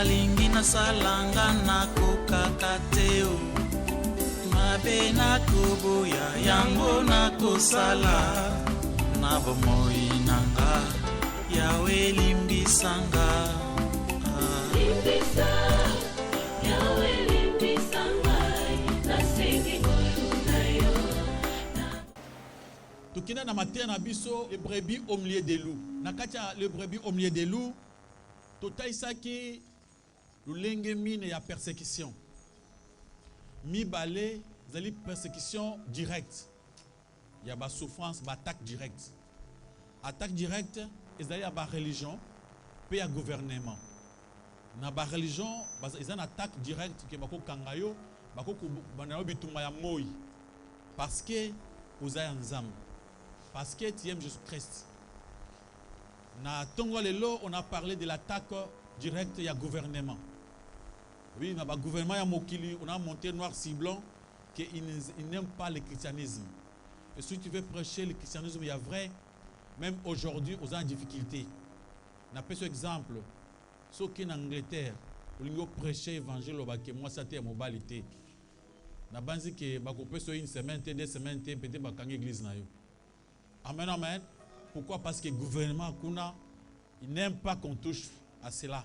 nalingi nasalanga nakokaka te o mabe nakoboya yango nakosala na bomoi nanga yawe limbisanga limbisa yawe limbisanga nasengi ngolu na yo tokina na matin na biso le brebis au milieu des loups na katia le brebis au milieu des loups totaisaki lulenge mine ya persécution mibale zali persécution directe ya ba souffrance ba attaque directe ezali ya ba religion pe ya gouvernement na ba religion ezali na attaque directe ke bako kangayo bako banayo bitumba ya moi parce que ozali nzambe parce que tu aimes Jésus-Christ. Na tongo lelo on a parlé de l'attaque directe ya gouvernement. Oui, na ba gouvernement ya mokili on a monté noir sur blanc que ils n'aiment pas le christianisme. Et si tu veux prêcher le christianisme, il y a vrai, même aujourd'hui, aux en difficulté. On a pris ce exemple. Ceux qui en Angleterre, ils ont prêché l'évangile, moi, ça a mobilité. On a pensé que une semaine, 2 semaines, peut-être que l'église. Amen, amen. Pourquoi? Parce que le gouvernement, il n'aime pas qu'on touche à cela.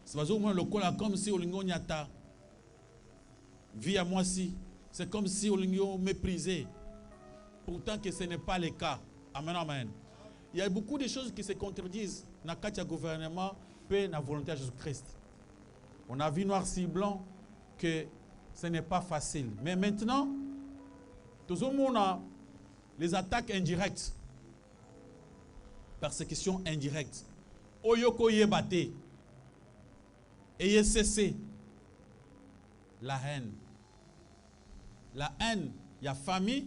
C'est parce que le col comme si on a vie à moi si. C'est comme si on l'a méprisé. Pourtant que ce n'est pas le cas. Amen, amen. Il y a beaucoup de choses qui se contredisent dans le gouvernement et dans la volonté de Jésus-Christ. On a vu noir sur blanc que ce n'est pas facile. Mais maintenant, tout le monde a les attaques indirectes. Persécution indirecte. Oyoko yebate. Ayez cessé la haine. La haine, il y a famille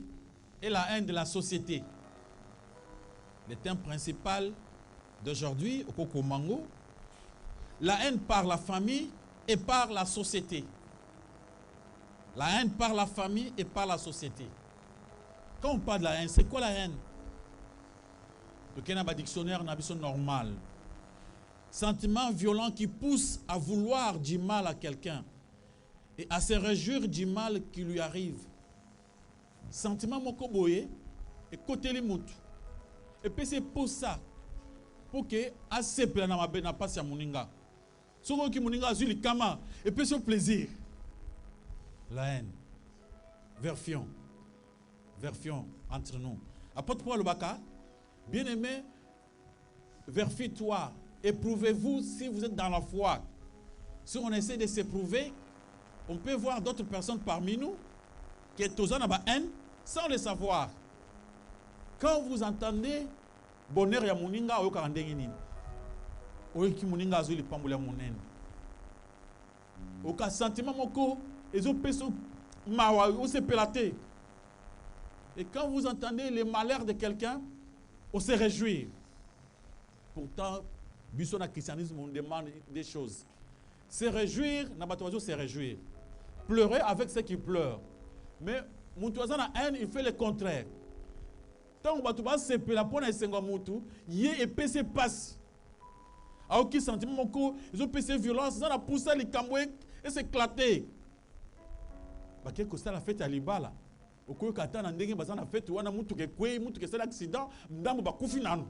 et la haine de la société. Le thème principal d'aujourd'hui, au Koko Mango, la haine par la famille et par la société. La haine par la famille et par la société. Quand on parle de la haine, c'est quoi la haine? Le Kenaba dictionnaire n'a pas normal. Sentiment violent qui pousse à vouloir du mal à quelqu'un et à se réjouir du mal qui lui arrive. Sentiment mokoboye et côté les moutou. Et puis c'est pour ça, pour que assez plein na pas ya moninga. Soko ki moninga azuli kama et puis ce plaisir. La haine. Verfion entre nous. Apôtre Paul Baka, bien-aimé, vérifie-toi, éprouvez-vous si vous êtes dans la foi. Si on essaie de s'éprouver, on peut voir d'autres personnes parmi nous qui sont en haine sans le savoir. Quand vous entendez bonheur ya muninga oyo karandenge nini, oyo ki muninga azuli pambula monene, oka sentiment moko ezo peso mawa o se pelate. Et quand vous entendez les malheurs de quelqu'un, on se réjouit. Pourtant, biso na christianisme on demande des choses. Se réjouir, n'abatoiseau se réjouir. Pleurer avec ceux qui pleurent. Mais Moutouazan a haine, il fait le contraire. Tant que tu se peut la pour na sengo mutu, yé et PC passe. A aucun sentiment moko, ils ont PC violence, ça a poussé les camboué et s'éclater. Bah quelque chose la fête à Libala. Au cours kata na ndenge bazana fête wana mutu ke kwe mutu ke c'est l'accident, ndambo ba kufi nanu.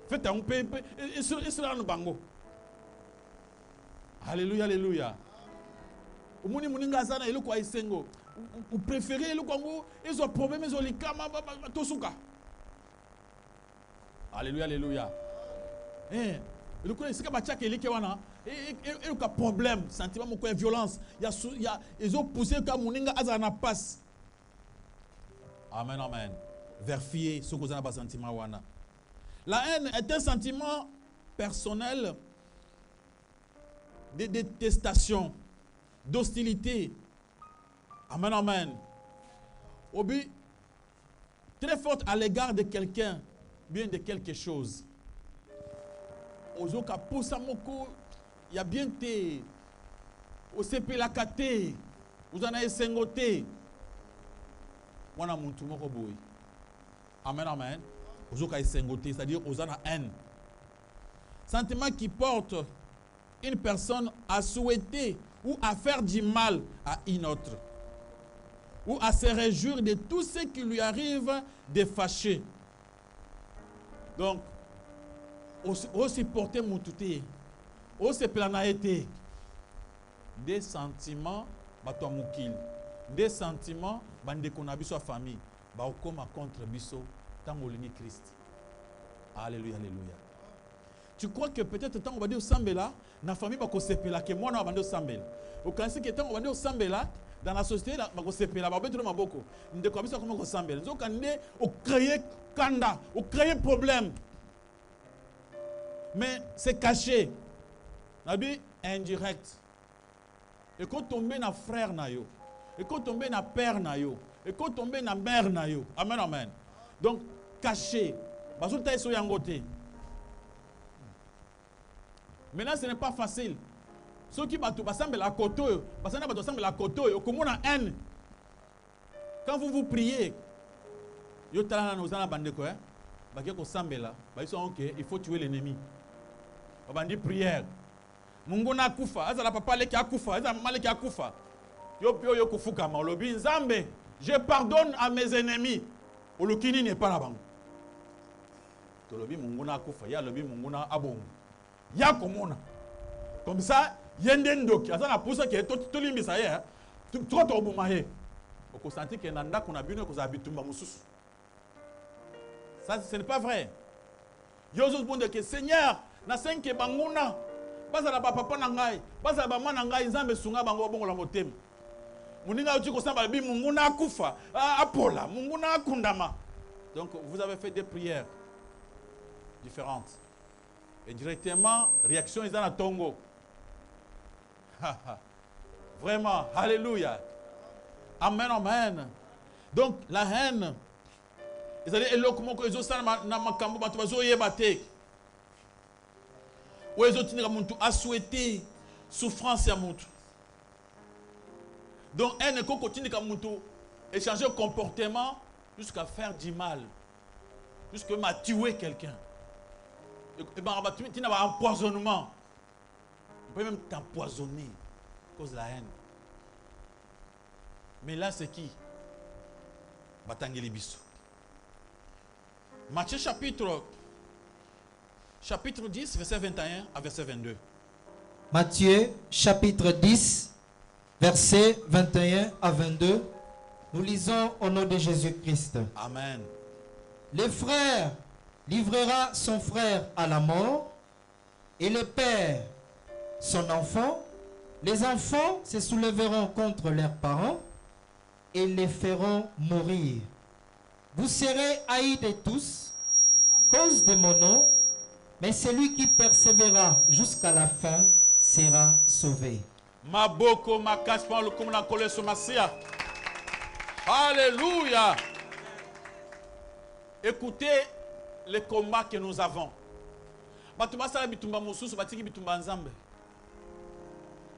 Fête on peut et cela no bango. Alléluia, alléluia. Umuni muninga sana eloko aisengo. Vous préférez le Congo, ils ont problème, ils ont les kama, tosuka. Alléluia, alléluia. Le coup, c'est que tu as wana et le problème, sentiment, violence. Ils ont poussé comme Muninga Azana passe. Amen, amen. Vérifier ce que vous avez sentiment wana. La haine est un sentiment personnel de détestation, d'hostilité. Amen, amen. Obi, très forte à l'égard de quelqu'un, bien de quelque chose. Ozoka poussa moko, il y a bien té. Osepe la kate, vous en avez sengoté. Wana muntu moko boy. Amen, amen. Ozoka sengoté, c'est-à-dire aux en a haine. Sentiment qui porte une personne à souhaiter ou à faire du mal à une autre. Ou à se réjouir de tout ce qui lui arrive de fâcher. Donc, aussi porter mon touté, aussi planaïté. Des sentiments, bato mukil. Des sentiments, bande qu'on a biso à famille. Ba okoma contre biso, tango lini Christ. Alléluia, alléluia. Tu crois que peut-être tant on va dire au Sambela, na famille va kosepela que moi na va dire au Sambela. Au principe que tant on va dire au Sambela, dans la société là, va kosepela, va betre maboko. Nde ko biso comme ko Sambela. Zo kande au créer kanda, au créer problème. Mais c'est caché. Nabi indirect. Et quand tomber na frère na yo, et quand tomber na père na yo, et quand tomber na mère na yo. Amen, amen. Donc caché. Baso taï so yangote. Maintenant ce n'est pas facile. Ceux qui battent bassemble la koto, basana battu ensemble la koto, au comment na haine. Quand vous priez, yo tala na nozana bande ko, baké ko sambela, ba ils sont OK, il faut tuer l'ennemi. On dit prière. Mungu na kufa, azala papa leki akufa, azala mama leki akufa. Yo pio yo kufuka ma lobi nzambe, je pardonne à mes ennemis. Olukini n'est pas là-bas. To lobi mungu na kufa, ya lobi mungu na abongo. Ya komona. Comme ça, yende ndoki, azala pousa ke to limbisa ye, to to bomaye. Oko senti ke nanda kuna bino ko za bitumba mususu. Ça ce n'est pas vrai. Yo zo bonde ke Seigneur, na senke banguna. Bazala ba papa na ngai, bazala ba mwana ngai nzambe sunga bango bongo la motema. Muninga uti ko samba bi mungu na akufa, apola, mungu na akundama. Donc vous avez fait des prières différentes. Et directement réaction ils dans Tongo. Vraiment, alléluia. Amen, amen. Donc la haine ils allaient éloquement que ils ont ça na makambo batu bazo yebate. Ou les autres a souhaité souffrance à Moutou. Donc, elle ne continue qu'à Moutou échanger le comportement jusqu'à faire du mal, jusqu'à tuer quelqu'un. Et bien, tu n'as pas empoisonnement. On peut même t'empoisonner à cause de la haine. Mais là, c'est qui? Batangeli Bissou. Matthieu chapitre 10, verset 21 à verset 22. Matthieu, chapitre 10, verset 21 à 22. Nous lisons au nom de Jésus-Christ. Amen. Le frère livrera son frère à la mort, et le père son enfant. Les enfants se soulèveront contre leurs parents et les feront mourir. Vous serez haïs de tous, cause de mon nom, mais celui qui persévérera jusqu'à la fin sera sauvé. Maboko makaspa le kumna kole somasia. Alléluia. Écoutez les combats que nous avons.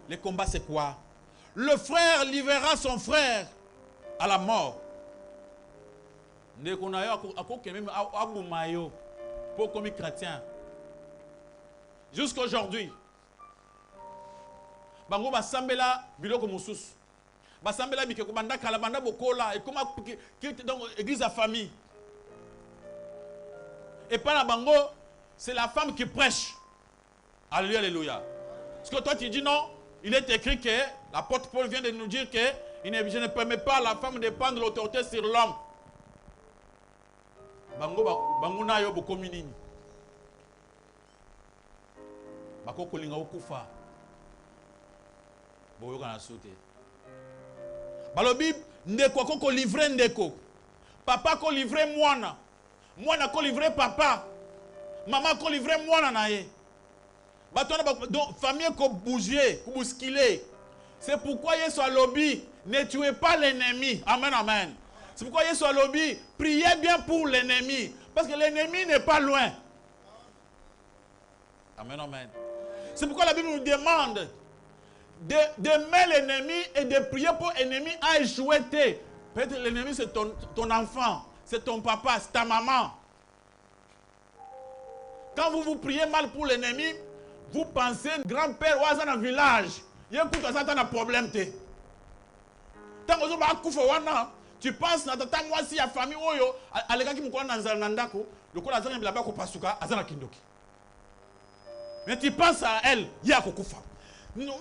Les combats c'est quoi? Le frère livrera son frère à la mort. Pour comme chrétien. Jusqu'aujourd'hui. Bango basambela biloko mususu. Basambela bikeko banda kala banda bokola et comment dans église à famille. Et pas la bango, c'est la femme qui prêche. Alléluia, alléluia. Parce que toi tu dis non, il est écrit que l'apôtre Paul vient de nous dire que je ne permets pas à la femme de prendre l'autorité sur l'homme. Bango na yo bokomi nini. Bako kolinga okufa. Boyoka na soute. Balobi ndeko ko livrer ndeko. Papa ko livrer mwana. Mwana ko livrer papa. Maman ko livrer mwana na ye. Donc famille ko bouger, ko bousculer. C'est pourquoi Yesu a lobby, ne tuez pas l'ennemi. Amen, amen. C'est pourquoi Yesu a lobby, priez bien pour l'ennemi. Parce que l'ennemi n'est pas loin. Amen, amen. C'est pourquoi la Bible nous demande d'aimer l'ennemi et de prier pour l'ennemi à échouer. Peut-être l'ennemi c'est ton enfant, c'est ton papa, c'est ta maman. Quand vous priez mal pour l'ennemi, vous pensez grand-père ou dans le village. Il y a un problème. Tant que tu penses que ta moi si la famille oyo alega ki mukona nzalangandako lokola azana bilaba ko pasuka azana kindoki. Mais tu penses à elle, il y a kokufa. Non,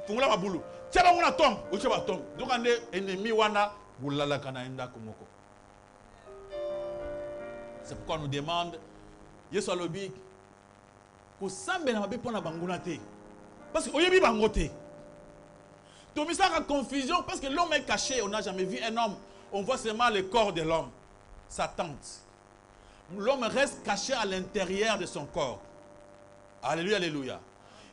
fungula mabulu. Tiaba mona tombe, o tiaba tombe. Donc ande ennemi wana bulala kana ndako moko. C'est pourquoi on nous demande yeso alobi ko sambe na mabe pona banguna te. Parce que oyebi bango te. Donc, il y a confusion parce que l'homme est caché. On n'a jamais vu un homme. On voit seulement le corps de l'homme, sa tente. L'homme reste caché à l'intérieur de son corps. Alléluia, alléluia.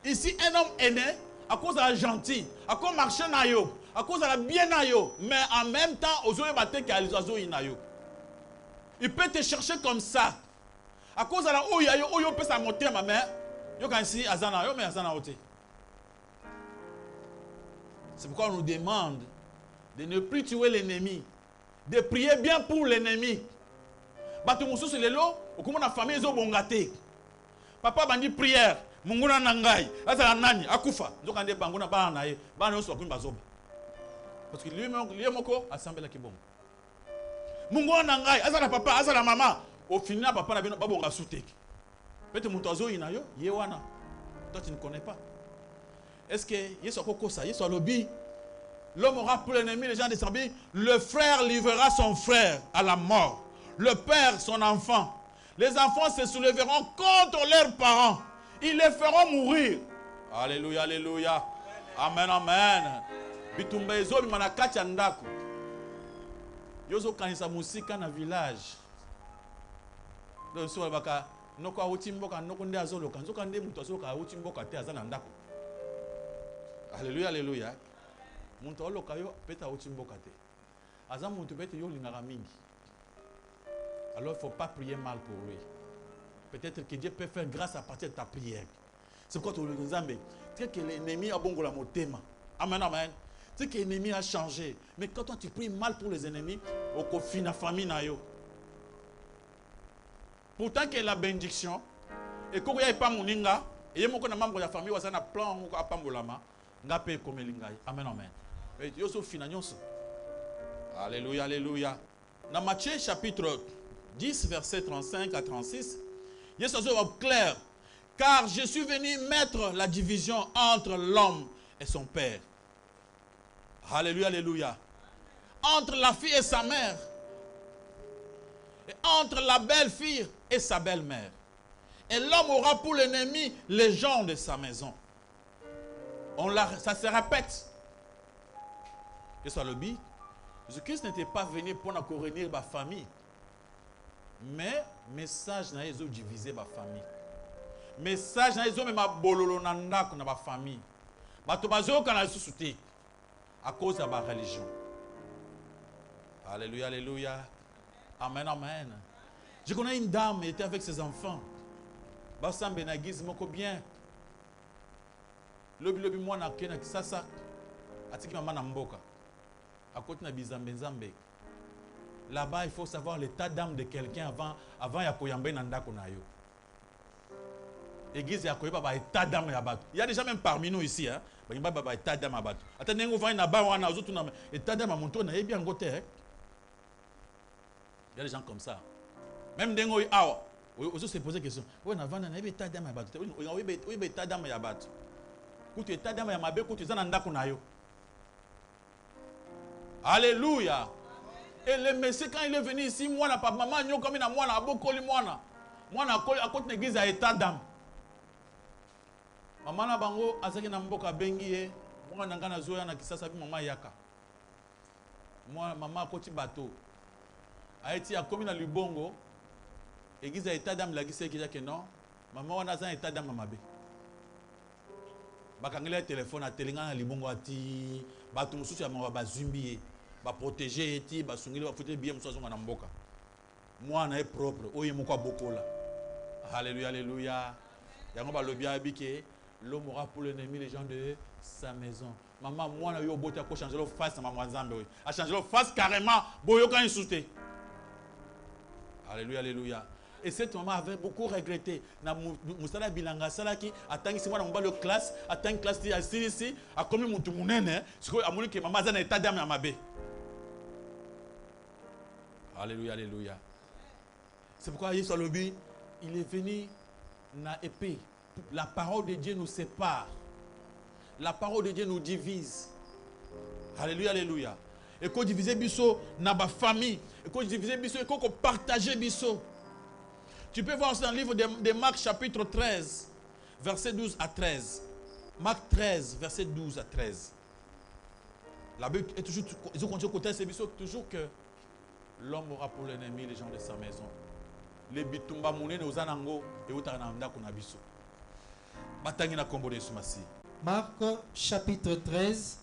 Ici, un homme est né à cause de la gentille, à cause de marcher nayo, à cause de la bien nayo, mais en même temps, aux oiseaux battés qui a les oiseaux nayo. Il peut te chercher comme ça. À cause de la oyayo, oyo peut s'amonter ma mère. Yo quand ici azana yo mais azana ote. C'est pourquoi on nous demande de ne plus tuer l'ennemi, de prier bien pour l'ennemi. Bato mususu lelo, okumona famille ezo bongate. Papa bandi prière, munguna nangai, azala nani akufa. Nzoka nde banguna bana naye, bana oso akuni bazoba. Parce que lui moko assemble la kibongo. Munguna nangai, azala papa, azala maman. Au final papa na bino babonga souteki. Peut-être muntazo inayo, yewana. Toi tu ne connais pas. Est-ce que Yesu Kokosa, Yesu Alobi, l'homme aura pour l'ennemi, les gens des Sambi, le frère livrera son frère à la mort, le père son enfant. Les enfants se soulèveront contre leurs parents, ils les feront mourir. Alléluia, alléluia. Amen, amen. Bitumba ezo bimanakati andako. Yozo kanisa musika na village. Donc so baka noko awuti mboka noko nde azoloka, nzoka nde muto azoloka awuti mboka te azana ndako. Alléluia, alléluia. Muntu oloka yo peta otimboka te. Aza muntu peta yo lingara mingi. Alors il ne faut pas prier mal pour lui. Peut-être que Dieu peut faire grâce à partir de ta prière. C'est pourquoi tu le dis, tu sais que l'ennemi a bon la motema. Amen, amen. Tu sais que l'ennemi a changé. Mais quand toi tu pries mal pour les ennemis, au confine la famille na yo. Pourtant qu'il y a la bénédiction, et quand il n'y a pas moninga, et il y a un membre de la famille, il y a un plan à Pambolama. Amen, amen. Alléluia, alléluia. Dans Matthieu chapitre 10, verset 35 à 36, il y a ce clair. Car je suis venu mettre la division entre l'homme et son père. Alléluia, alléluia. Entre la fille et sa mère. Et entre la belle-fille et sa belle-mère. Et l'homme aura pour l'ennemi les gens de sa maison. Ça se répète. Et ça le dit. Jésus-Christ n'était pas venu pour réunir ma famille. Mais message n'a pas divisé ma famille. Message n'a pas ma bololo nanda na ma famille. Batobazo kana susute à cause de ma religion. Alléluia, alléluia. Amen, amen. Je connais une dame, elle était avec ses enfants. Bassam Benagiz moko bien. Lobi mwana kena kisasa atiki mama na mboka akoti na bizambe nzambe. Là-bas il faut savoir l'état d'âme de quelqu'un avant ya koyambe na ndako na yo. Église ya koyeba ba état d'âme ya bato. Il y a déjà même parmi nous ici hein ba état d'âme ya bato. Ata nengo va na ba wana ozotu na état d'âme monto na yebi ngote hein. Il y a des gens comme ça. Même dengo awa ozo se poser question. Ouais na vana na yebi état d'âme ya bato. Oui état d'âme ya bato. Alléluia. Et le monsieur quand il est venu ici, moi na papa maman nyo comme na moi na bokoli moi na à côté l'église à état d'âme. Maman na bango azaki na mboka bengi e, moi na ngana zoya na kisasa bi maman yaka. Moi maman akoti bateau. Aiti a komi na Libongo. Église à état d'âme la gise que non. Maman wana za état d'âme mabe. Bakangela téléphone à telinga na libongo ati bato mususu ya mwa bazumbi ba protéger eti ba sungili ba fote bien mususu na mboka mwana est propre oye moko bokola. Alléluia, alléluia. Yango ba lobi abike l'homme aura pour l'ennemi les gens de sa maison. Maman mwana yo bota ko changer le face na maman nzambe oyo a changer le face carrément boyo kan insulté. Alléluia, alléluia. Et cette maman avait beaucoup regretté. Na musala bilanga sala ki atangi simwa na mobali classe, atangi classe ti asili ici, a komi mutu munene, siko amoni ke maman za na état d'âme ya mabe. Alléluia, alléluia. C'est pourquoi Jésus alobi, il est venu na épée. La parole de Dieu nous sépare. La parole de Dieu nous divise. Alléluia, alléluia. Et qu'on divise biso na ba famille, et qu'on divise biso et qu'on partage biso. Tu peux voir ça dans le livre de Marc chapitre 13, verset 12 à 13. Marc 13, verset 12 à 13. La Bible est toujours, ils ont continué côté c'est biso toujours que l'homme aura pour l'ennemi les gens de sa maison. Les bitumba munene ozanango et utananda kuna biso. Batangi na kombo de Sumasi. Marc chapitre 13,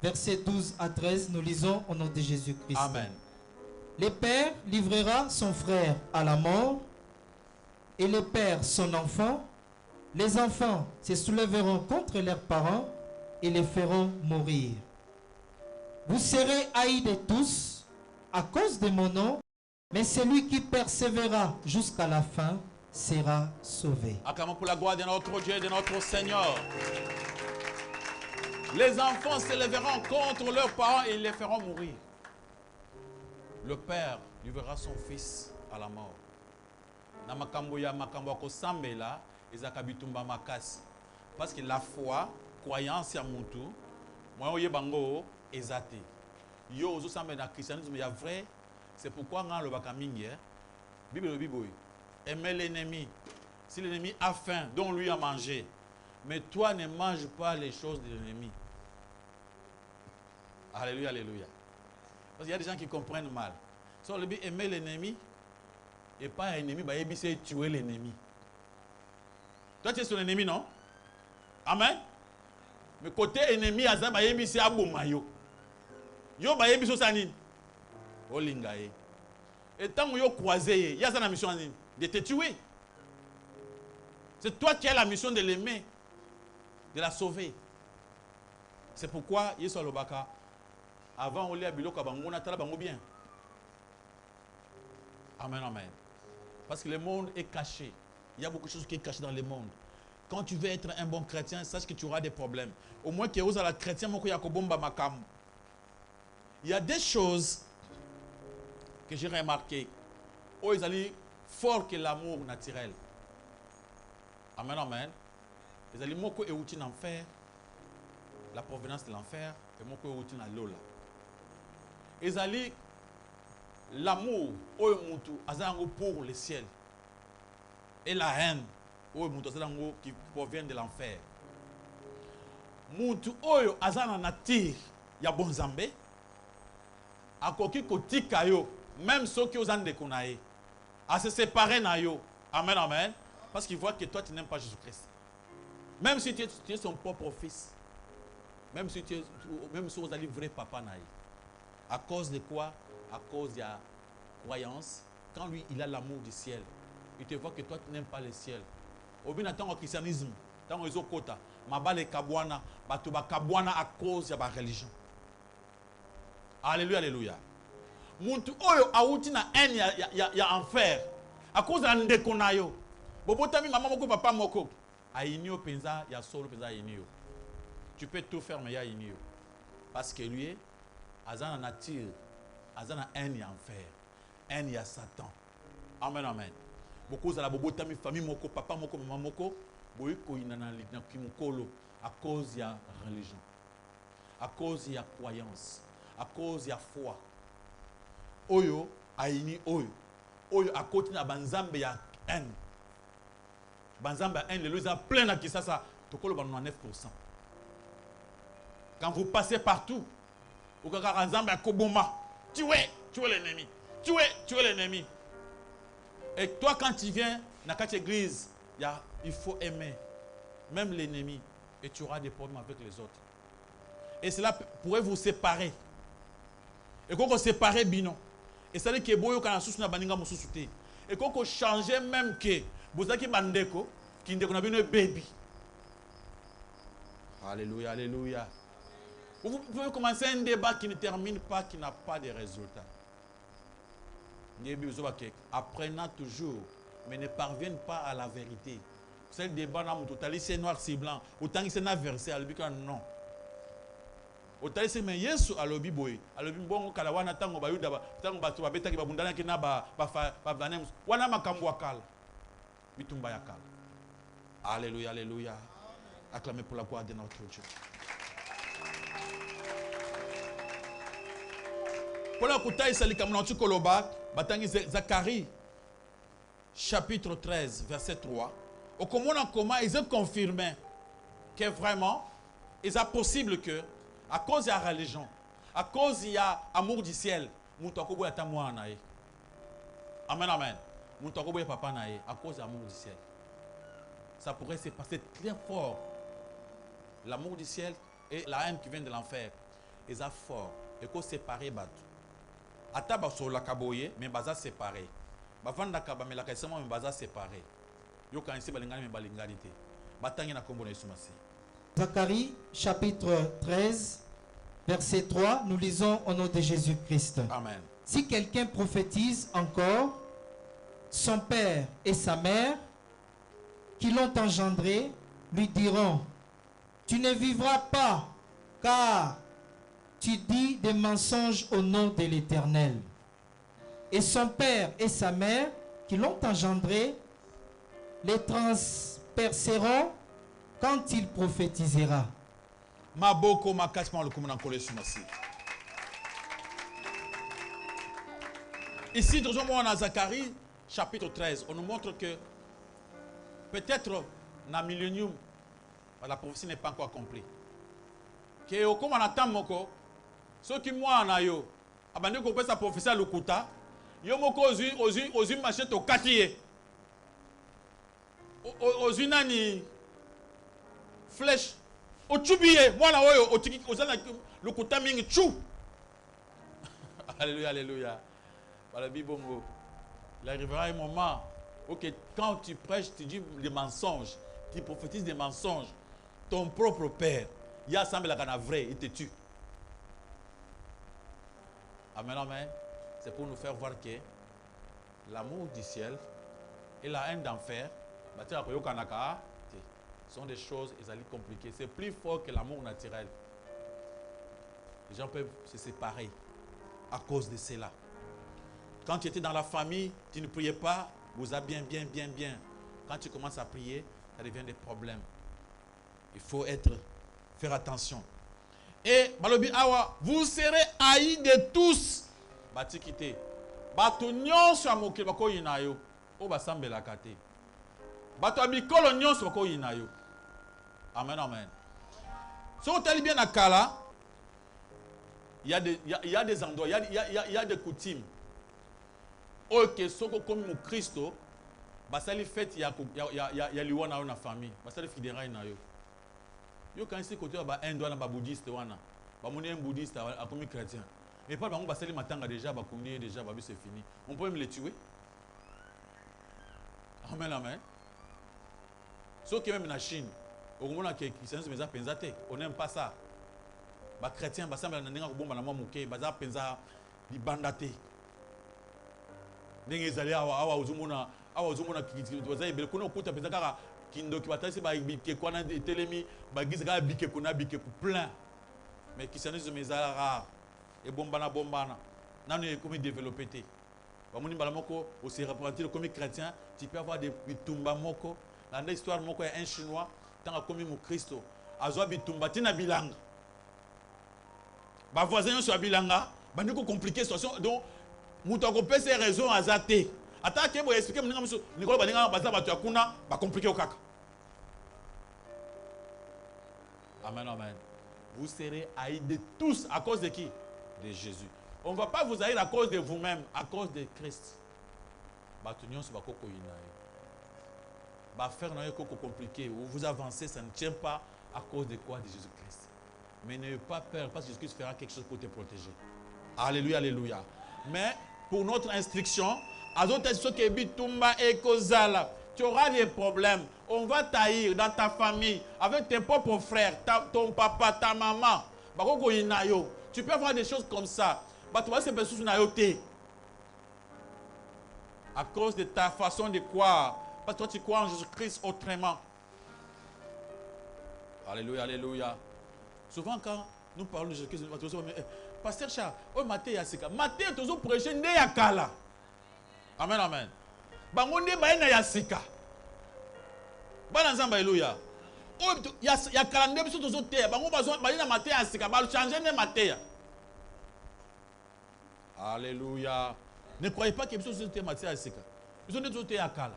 verset 12 à 13, nous lisons au nom de Jésus-Christ. Amen. Le père livrera son frère à la mort, et le père son enfant. Les enfants se soulèveront contre leurs parents et les feront mourir. Vous serez haïs de tous à cause de mon nom, mais celui qui persévérera jusqu'à la fin sera sauvé. Acclamons pour la gloire de notre Dieu et de notre Seigneur. Les enfants se lèveront contre leurs parents et ils les feront mourir. Le père livrera son fils à la mort. Na makambo ya makambo ko sambela ezaka bitumba makasi. Parce que la foi, croyance ya mutu, moi oyebango ezate. Yo ozo sambela na christianisme ya vrai, c'est pourquoi nga le bakamingi Bible le Bible. Aimez l'ennemi. Si l'ennemi a faim, donne-lui à manger. Mais toi ne mange pas les choses de l'ennemi. Alléluia, alléluia. Parce qu'il y a des gens qui comprennent mal. Si on le dit aimer l'ennemi, et pas un ennemi, bah, c'est tuer l'ennemi. Toi, tu es son ennemi, non? Amen. Mais côté ennemi, c'est Aboumayo. Yo, bah, c'est Sanin. Olingaye. Et tant que yo croisé, il y a sa mission de te tuer. C'est toi qui as la mission de l'aimer, de la sauver. C'est pourquoi Yesu alobaka avant on lit à biloko bango na tala bango bien. Amen, amen. Parce que le monde est caché. Il y a beaucoup de choses qui sont cachées dans le monde. Quand tu veux être un bon chrétien, sache que tu auras des problèmes. Au moins que vous à la chrétien moko ya kobomba makam. Il y a des choses que j'ai remarqué. Oh, ils allaient fort que l'amour naturel. Amen, amen. Ils allaient moko et outil l'enfer. La provenance de l'enfer et moko et outil na lola. Ils allaient l'amour oh mutu azango pour le ciel. Et la haine oh mutu azango qui provient de l'enfer. Mutu oyo azana nature ya bonzambe. Akoki kotika yo même ceux qui osent en déconner, à se séparer na yo. Amen, amen. Parce qu'ils voient que toi tu n'aimes pas Jésus-Christ. Même si tu es son propre fils. Même si vous allez vrai papa naï. À cause de quoi? À cause de la croyance. Quand lui il a l'amour du ciel, il te voit que toi tu n'aimes pas le ciel. Au bien tant au christianisme, tant aux autres côtés, ma balle kabwana, batuba kabwana à cause de la religion. Alléluia, alléluia. Muntu oyo auti na haine ya enfer à cause de ndekona yo. Bobotami maman moko papa moko aïnio penza ya solo penza aïnio. Tu peux tout faire mais ya aïnio. Parce que lui azana nature, azana haine ya enfer, haine ya Satan. Amen, amen. Beaucoup za la bobotami famille moko papa moko maman moko boyi ko inana na kimukolo à cause ya religion. À cause ya croyance, à cause ya foi. Oyo aini oyo oyo akoti na banzambe ya haine. Banzambe ya haine, les a plein na kisasa tokolo banu 9%. Quand vous passez partout, ou quand banzambe ya koboma, tuez l'ennemi. Tuez l'ennemi. Et toi quand tu viens dans cette église, il faut aimer même l'ennemi et tu auras des problèmes avec les autres. Et cela pourrait vous séparer. Et quand vous séparez bino, et ça veut dire que boyo kana susu na baninga mususu te. Et quand vous changez même que bozaki bandeko qui ndeko na bino baby. Alléluia, alléluia. Vous pouvez commencer un débat qui ne termine pas, qui n'a pas de résultat. Apprenant toujours mais ne parviennent pas à la vérité. C'est le débat dans mon total, c'est noir, c'est blanc. Autant que c'est un verset, non. Autant que c'est mais Yesu à l'obi boy. À l'obi bon, kalawana tango ba yuda ba tango ba tuba beta ki ba bundana ki na ba banem. Wana makambo akala. Bitumba yakala. Alléluia, alléluia. Acclamez pour la gloire de notre Dieu. Pour la koutaï sali kamunantu koloba, batangi Zacharie chapitre 13 verset 3. Au comment ils ont confirmé que vraiment, il est possible que, à cause de la religion, à cause il y a amour du ciel, Moutakobo est à moi. Amen, amen. Moutakobo est papa naïe, à cause de l'amour du ciel. Ça pourrait se passer très fort. L'amour du ciel et la haine qui vient de l'enfer, ils sont forts. Et qu'on sépare Batou. Ataba sur la kaboye, mais baza séparé. Bavanda kaba mais la kaisama mais baza séparé. Zacharie chapitre 13 verset 3, nous lisons au nom de Jésus-Christ. Amen. Si quelqu'un prophétise encore, son père et sa mère qui l'ont engendré lui diront: tu ne vivras pas, car tu dis des mensonges au nom de l'Éternel. Et son père et sa mère qui l'ont engendré les transperceront quand il prophétisera. Ici, dans Zacharie, chapitre 13, on nous montre que peut-être dans le millénium, la prophétie n'est pas encore accomplie. Que comme on attend moko, ceux qui moi en ayo, abandé qu'on peut sa prophétie à l'okuta, yo moko ozu machette au katiye. Ozu nani flèche au chubiye, moi na oyo otiki ozana l'okuta mingi chou. Alléluia, alléluia. Voilà, Bibongo. Il arrivera un moment où quand tu prêches, tu dis des mensonges, tu prophétises des mensonges. Ton propre père, il y a semble la vrai, il te tue. Amen, amen. C'est pour nous faire voir que l'amour du ciel et la haine d'enfer sont des choses compliquées. C'est plus fort que l'amour naturel. Les gens peuvent se séparer à cause de cela. Quand tu étais dans la famille, tu ne priais pas, vous avez bien. Quand tu commences à prier, ça devient des problèmes. Il faut faire attention. Et Balobi Awa, vous serez haïs de tous. Batikite. Bato nyonso amoke bako yinayo. O basambela kate. Bato abikolo nyonso bako yinayo. Amen, amen. Si on t'a bien à Kala, il y a des endroits, il y a des coutumes. Ok, soko comme mon Christo, basali fête il y a liwana na famille, basali fidera na yo. Yo quand c'est côté ba un doigt na ba bouddhiste wana. Ba moni un bouddhiste a comme chrétien. Mais pas bango basali matanga déjà ba communier déjà ba c'est fini. On peut même les tuer. Amen, amen. Sauf que même en Chine, au moment que Christianisme mes pensate, on n'aime pas ça. Ba chrétien ba samba na ninga ko bomba na mwa muke, ba za penza di bandate. Ndenge ezali awa ozomona bazali bele kuna okuta penza kaka kindoki batasi ba bike kwana telemi ba giza kaka bike kuna bike plein. Mais christianisme ezala rare et bombana nanu ekomi développer te. Ba moni bala moko au se représenter comme chrétien, tu peux avoir des bitumba moko. Dans l'histoire moko un chinois tant comme mon Christo azwa bitumba tina bilanga. Ba voisin sur bilanga, ba ndiko compliquer situation donc Moutako peut ces raisons à zater. Attends, que vous expliquez, Nicolas Baninga, Baza Batuakuna, va compliquer au caca. Amen, amen. Vous serez haïs de tous à cause de qui? De Jésus. On ne va pas vous haïr à cause de vous-même, à cause de Christ. Batunion, c'est pas coco inaï. Faire un coco compliqué, où vous avancez, ça ne tient pas à cause de quoi? De Jésus-Christ. Mais n'ayez pas peur, parce que Jésus-Christ fera quelque chose pour te protéger. Alléluia, alléluia. Mais pour notre instruction, tu auras des problèmes. On va t'haïr dans ta famille, avec tes propres frères, ton papa, ta maman. Tu peux avoir des choses comme ça. Tu vas se faire sous une ayote. À cause de ta façon de croire. Parce que toi, tu crois en Jésus-Christ autrement. Alléluia, alléluia. Souvent, quand nous parlons de Jésus-Christ, Pasteur Charles, oh, Matthieu Yassika. Matthieu, tu as prêché ne yakala. Amen, amen. Bangonde baina Yassika. Bananzamba, alléluia. Oh, yakala ne biso tozo te. Bango baina Matthieu Yassika. Ba changer ne Matthieu. Alléluia. Ne croyez pas que biso tozo te Matthieu Yassika. Biso ne tozo te yakala.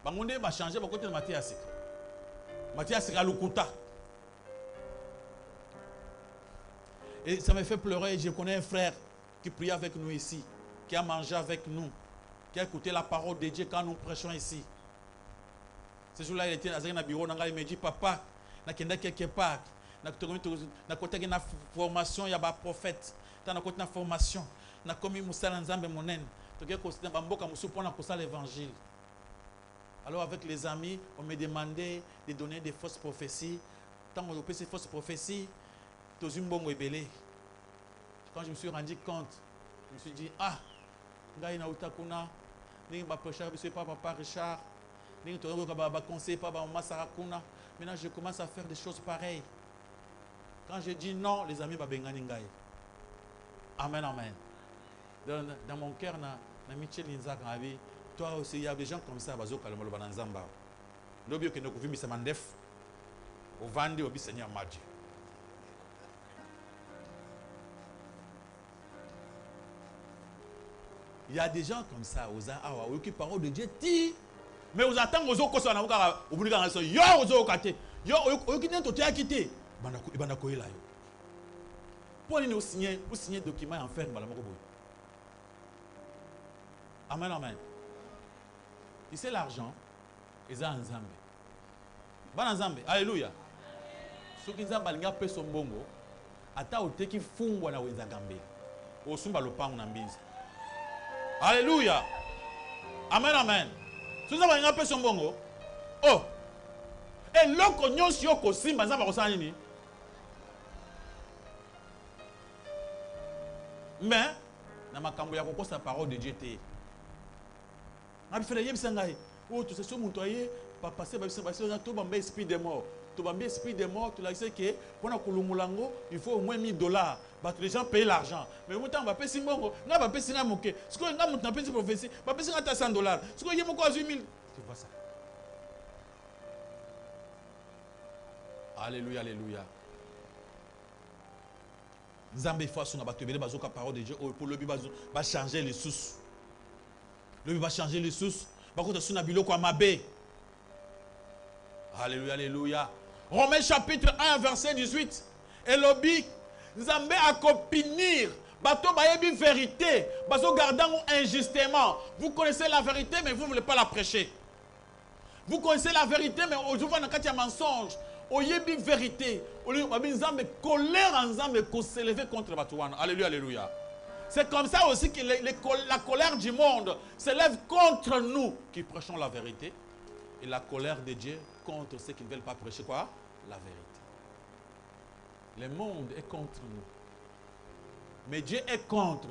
Bangonde ba changer ba côté de Matthieu Yassika. Matthieu Yassika lukuta. Et ça me fait pleurer. Je connais un frère qui prie avec nous ici, qui a mangé avec nous, qui a écouté la parole de Dieu quand nous prêchons ici. Ce jour-là, il était dans un bureau, il me dit, papa, il y a quelque part, il y a une formation, il y a un prophète, il y a une formation, il y a comme Moussa Nzambe Monen, il y a l'évangile. Alors avec les amis, on me demandait de donner des fausses prophéties. Tant qu'on a ces fausses prophéties, quand je me suis rendu compte, je me suis dit, ah, maintenant je commence à faire des choses pareilles. Quand je dis non, les amis babengani ngai. Amen, amen. Dans mon cœur, toi aussi, il y a des gens comme ça, il y a des gens comme ça, qui parlent de Dieu, mais vous attendez aux autres, signer document en fer. Amen, amen. Tu sais l'argent, ils ont un Nzambe. Bon Nzambe, alléluia. Ceux qui ont un peu son bongo, ata ote qui fungwa na wenzagambe. Osumba lopango na mbizi. Alléluia. Amen, amen. Ceux qui ont un peu son bongo, oh, et l'oko nyonsi yoko simba nzamba kosala nini? Mais na makambo ya kokosa parole de Dieu te. Na bifela yebisa ngai, oh tu sais so muntu aye pa passer ba bisa ba to bamba esprit de mort. To bamba esprit de mort, tu la sais que pour na kulumulango, il faut au moins $1000. Bah les gens payent l'argent. Mais mutant va payer mbongo, na ba payer na moke. Ce que na mutant payer prophétie, ba payer na $100. Ce que yemo ko 8000. Tu vois ça. Alléluia, alléluia. Nzambe fois son abattu bele bazoka parole de Dieu pour le bibazo va changer les sous. Le va changer les sous. Ba ko suna biloko amabe. Alléluia, alléluia. Romains chapitre 1 verset 18. Et lobby Nzambe a copinir bato bayebi vérité, bazo gardant injustement. Vous connaissez la vérité mais vous ne voulez pas la prêcher. Vous connaissez la vérité mais aujourd'hui on a un mensonge. Oyebi vérité, Nzambe colère en Nzambe qu'on s'élève contre Batouana. Alléluia, alléluia. C'est comme ça aussi que la colère du monde s'élève contre nous qui prêchons la vérité et la colère de Dieu contre ceux qui ne veulent pas prêcher quoi? La vérité. Le monde est contre nous. Mais Dieu est contre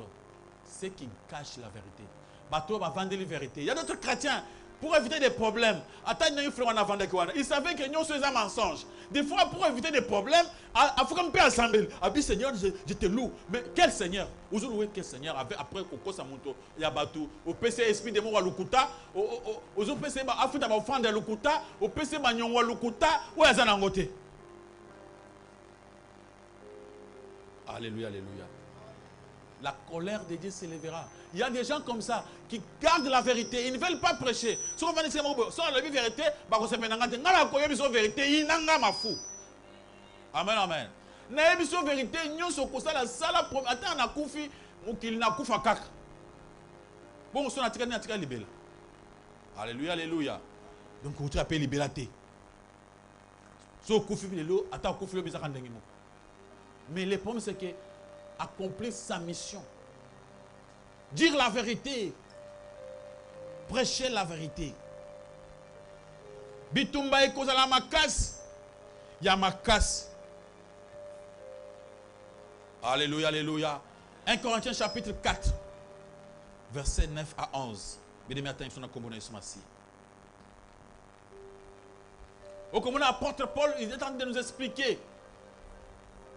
ceux qui cachent la vérité. Bateau va vendre la vérité. Il y a d'autres chrétiens. Pour éviter des problèmes, ils savaient que nous sommes un mensonge. Des fois, pour éviter des problèmes, il faut qu'on puisse assembler. Ah, Seigneur, je te loue. Mais quel Seigneur? Vous louez quel Seigneur? Après, Koko Samonto, Yabatou, au PC Esprit de Moua Lukuta, au PC Afrita Bafan de Lukuta, au PC Magnon Lukuta, ou à Zanangote. Alléluia, alléluia. La colère de Dieu s'élèvera. Il y a des gens comme ça qui gardent la vérité. Ils ne veulent pas prêcher. Si on va dire que la vérité, la vérité, amen, amen. La vérité, alléluia, alléluia. Donc, on peut libérer. Mais le problème, c'est que accomplir sa mission. Dire la vérité. Prêcher la vérité. Bitumba et cause à la makas. Yamakas. Alléluia, alléluia. 1 Corinthiens chapitre 4, versets 9 à 11. Bien aimé, attends, il faut qu'on ait ce au commun, l'apôtre Paul, il est en train de nous expliquer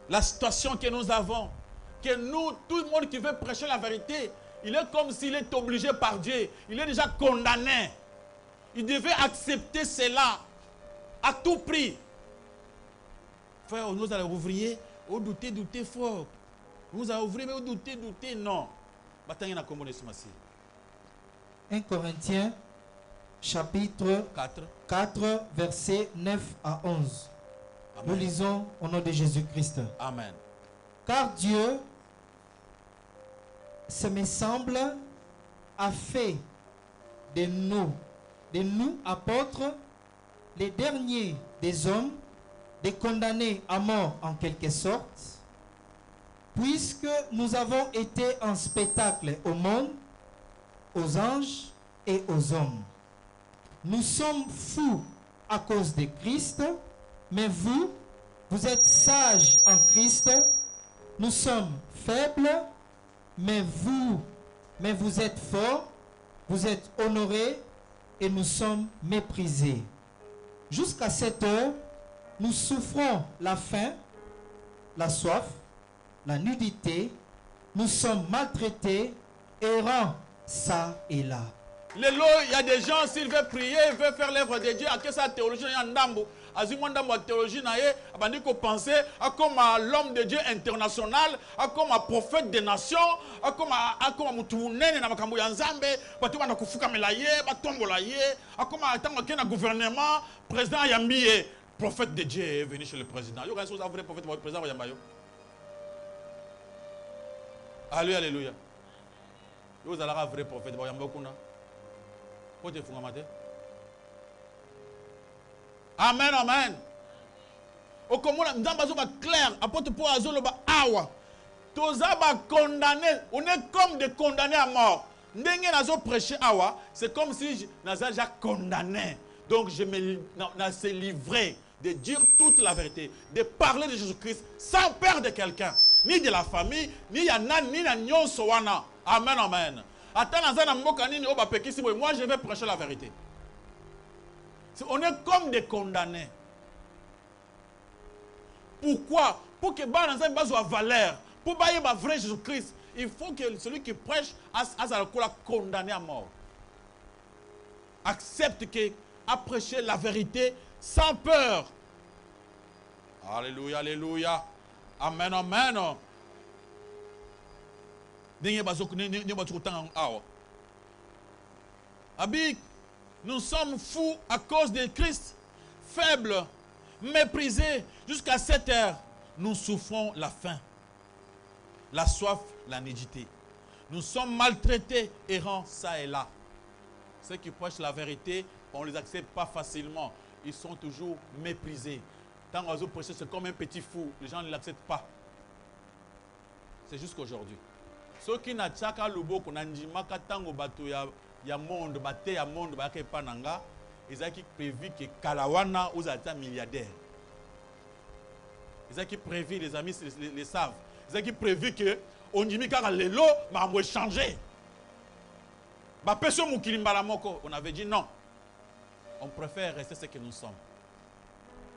la situation que nous avons. Que nous, tout le monde qui veut prêcher la vérité, il est comme s'il est obligé par Dieu. Il est déjà condamné. Il devait accepter cela à tout prix. Frère, nous allons ouvrir, au douter fort. Nous allons ouvrir, mais au douter, non. 1 Corinthiens, chapitre 4, versets 9 à 11. Amen. Nous lisons au nom de Jésus-Christ. Amen. Car Dieu, ce me semble, a fait de nous apôtres, les derniers des hommes, des condamnés à mort en quelque sorte, puisque nous avons été un spectacle au monde, aux anges et aux hommes. Nous sommes fous à cause de Christ, mais vous êtes sages en Christ. Nous sommes faibles, mais vous êtes forts, vous êtes honorés et nous sommes méprisés. Jusqu'à cette heure, nous souffrons la faim, la soif, la nudité, nous sommes maltraités, errants ça et là. Il y a des gens, s'ils veulent prier, ils veulent faire l'œuvre de Dieu, à que sa théologie, il y a un ndambo. Azimondambo théologie naie, abandi ko penser à comme l'homme de Dieu international, à comme un prophète des nations, à comme mutunene na makambo ya nzambe, batu bana kufuka melaye, batombola ye, à comme tant que na gouvernement, président Yambiye, prophète de Dieu est venu chez le président. Yo gagne un vrai prophète le président Yambayo. Alléluia, alléluia. Yo zalaka vrai prophète Yambayo kuna. Pote funga mate. Amen, amen. Au commun, nous avons clair, apôtre Paul Azoloba Awa. Tous condamné, on est comme des condamnés à mort. N'engue nazo prêché Awa, c'est comme si nazo déjà condamné. Donc je me suis livré de dire toute la vérité, de parler de Jésus-Christ sans perdre quelqu'un, ni de la famille, ni yana ni na nyonso wana. Amen, amen. Attends, moi je vais prêcher la vérité. On est comme des condamnés. Pourquoi? Pour que Banazan soit valeur, pour bailler ma vrai Jésus-Christ, il faut que celui qui prêche a condamné à mort. Accepte que à prêcher la vérité sans peur. Alléluia, alléluia. Amen, amen. Abik, nous sommes fous à cause de Christ, faibles, méprisés. Jusqu'à cette heure, nous souffrons la faim, la soif, la nudité. Nous sommes maltraités, errants, ça et là. Ceux qui prêchent la vérité, on ne les accepte pas facilement. Ils sont toujours méprisés. Tant qu'on prêche, c'est comme un petit fou. Les gens ne l'acceptent pas. C'est jusqu'aujourd'hui. Ceux qui n'ont pas le beau, qu'on a dit, il y a monde, il y a monde, ils ont prévu que Kalawana ou un milliardaire. Ils ont prévu, les amis les savent. Ils ont prévu que on dit que les lots vont changer. On avait dit non. On préfère rester ce que nous sommes.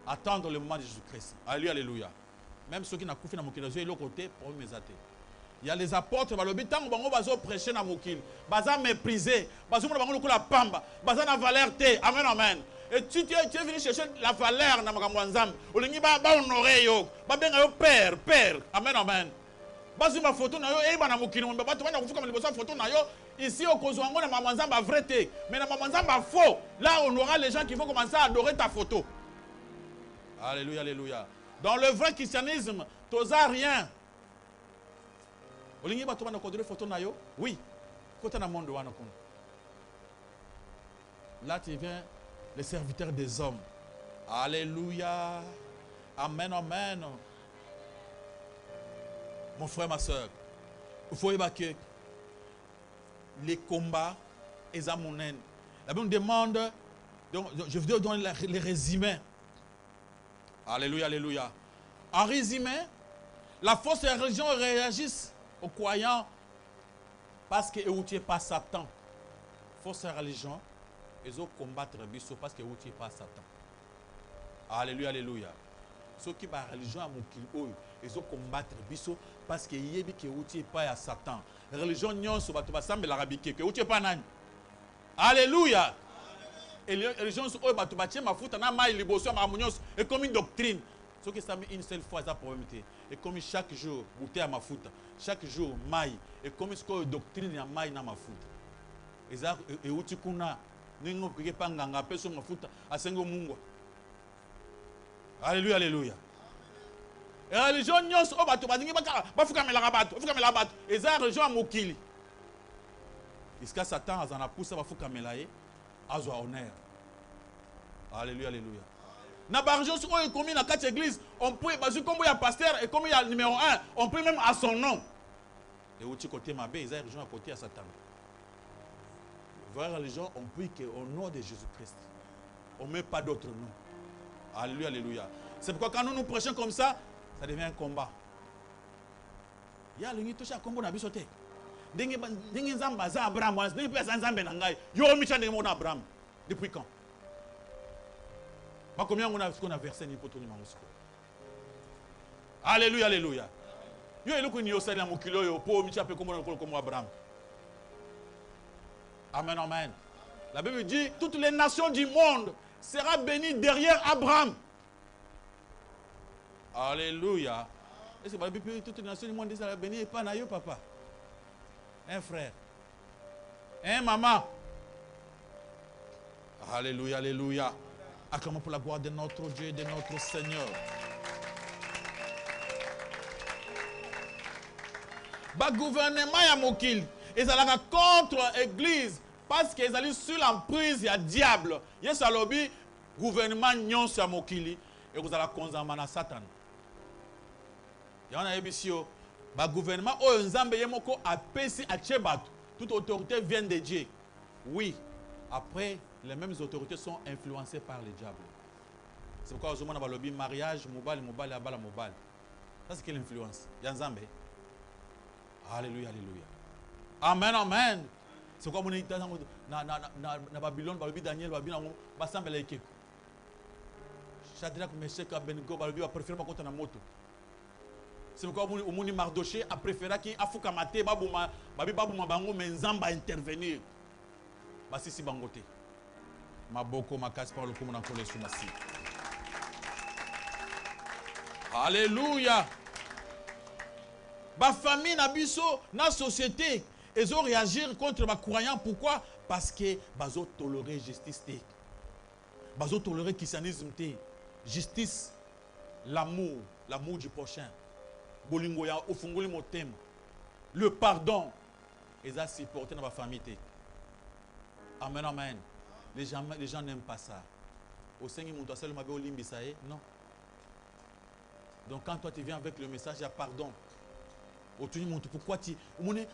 Attendre le moment de Jésus-Christ. Alléluia, alléluia. Même ceux qui n'ont pas fait de l'autre côté, pour mes athées. Il y a les apôtres, ils ont prêché dans Mokil, ils ont méprisé, ils ont la pamba, ils ont la valeur. Amen, amen. Et tu es venu chercher la valeur dans Makamwanzam. Tu es honoré, père, père. Amen, amen. Bazu ma photo na yo e ba na mokili mo ba to na kufuka mlibosa photo na yo ici au kozwango na mamanzamba vrai té mais na mamanzamba faux. Là on aura les gens qui vont commencer à adorer ta photo. Alléluia, alléluia. Dans le vrai christianisme, tu n'as rien. Olingi ba to na kodore photo na yo? Oui. Côté na monde wana kon. Là tu viens les serviteurs des hommes. Alléluia. Amen, amen. Mon frère, ma soeur, il faut évacuer les combats et les amounènes. La Bible demande, donc, je vais donner les résumés. Alléluia, alléluia. En résumé, la fausse religion réagit aux croyants parce que ne pas Satan. Bafausse religion, ils ont combattre biso parce que vous n'êtes pas Satan. Alléluia, alléluia. Ceux qui ont religion à Mokili, ils ont combattre biso parce que yebi que vous n'êtes pas à Satan. Religion nyon so batu basambe la rabike que vous n'êtes pas nani. Alléluia. Et les religions sont batu batie mafuta na mai liboso ma munyon et comme une doctrine. Ceux qui s'aiment une seule fois ça problème. Et comme chaque jour bouteille à mafuta, chaque jour mai et comme ce que doctrine ya mai na mafuta. Et uti kuna ningo pike panganga peso mafuta asengo mungwa. Alléluia, alléluia. Et la religion nyos o bato badingi bafuka melaka bato et ça religion à mokili. Iska Satan azana poussa bafuka melaye azwa honneur. Alléluia, alléluia. Na ba religion so o komi na quatre église, on peut bazu comme il y a pasteur et comme il y a numéro 1, on peut même à son nom. Et uti côté mabé, ils religion à côté à Satan. Vraie religion, on prie qu'au nom de Jésus-Christ. On ne met pas d'autre nom. Alléluia, alléluia. C'est pourquoi quand nous prêchons comme ça, ça devient un combat. Il y a l'unité touché à combat na bisoté. Dengue nzamba za Abraham, dengue pesa nzambe na ngai. Yo micha ndenge mona Abraham. Depuis quand? Pas combien on a versé ni poto ni mangusko. Alléluia, alléluia. Yo eloko ni osali na mokilo yo po micha pe comme Abraham. Amen, amen. La Bible dit, toutes les nations du monde seront bénies derrière Abraham. Alléluia. Et c'est la Bible dit, toutes les nations du monde seront bénies et pas naïo, papa. Un frère. Un maman. Alléluia, alléluia. Acclamons pour la gloire de notre Dieu et de notre Seigneur. Le gouvernement ya mokili, ils allaient contre l'église. Parce qu'ils allaient sur l'emprise, il y a diable. Il y a le gouvernement nyon sur mokili et vous allez consommer na Satan. Il y en a ici le gouvernement où nzambe yemoko a pesi a tchebat. Toute autorité vient de Dieu. Oui. Après, les mêmes autorités sont influencées par le diable. C'est pourquoi on a le mariage, mobile, abala mobile. Ça c'est quelle influence? Il y a nzambe. Alléluia, alléluia. Amen, amen. C'est comme on est dans Babylone, Daniel, Babylone, Bassambele Ekeko. Shadrach, Meshach, Abednego, Babylone, a préféré contre la moto. C'est pourquoi on est Mardoché a préféré qu'il a fouka maté, Babouma, Bango, mais Nzamba intervenir. Basi si bangote. Maboko, ma casse par le commun en collé sous ma scie. Alléluia. Ba famille na biso, na société. Ils ont réagi contre les croyants. Pourquoi? Parce que ils ont toléré la justice. Ils ont toléré le christianisme. Justice, l'amour du prochain. Le pardon. Ils ont supporté dans la famille. Amen, amen. Les gens n'aiment pas ça. Au Seigneur, non. Donc quand toi tu viens avec le message, il y a pardon. Pourquoi tu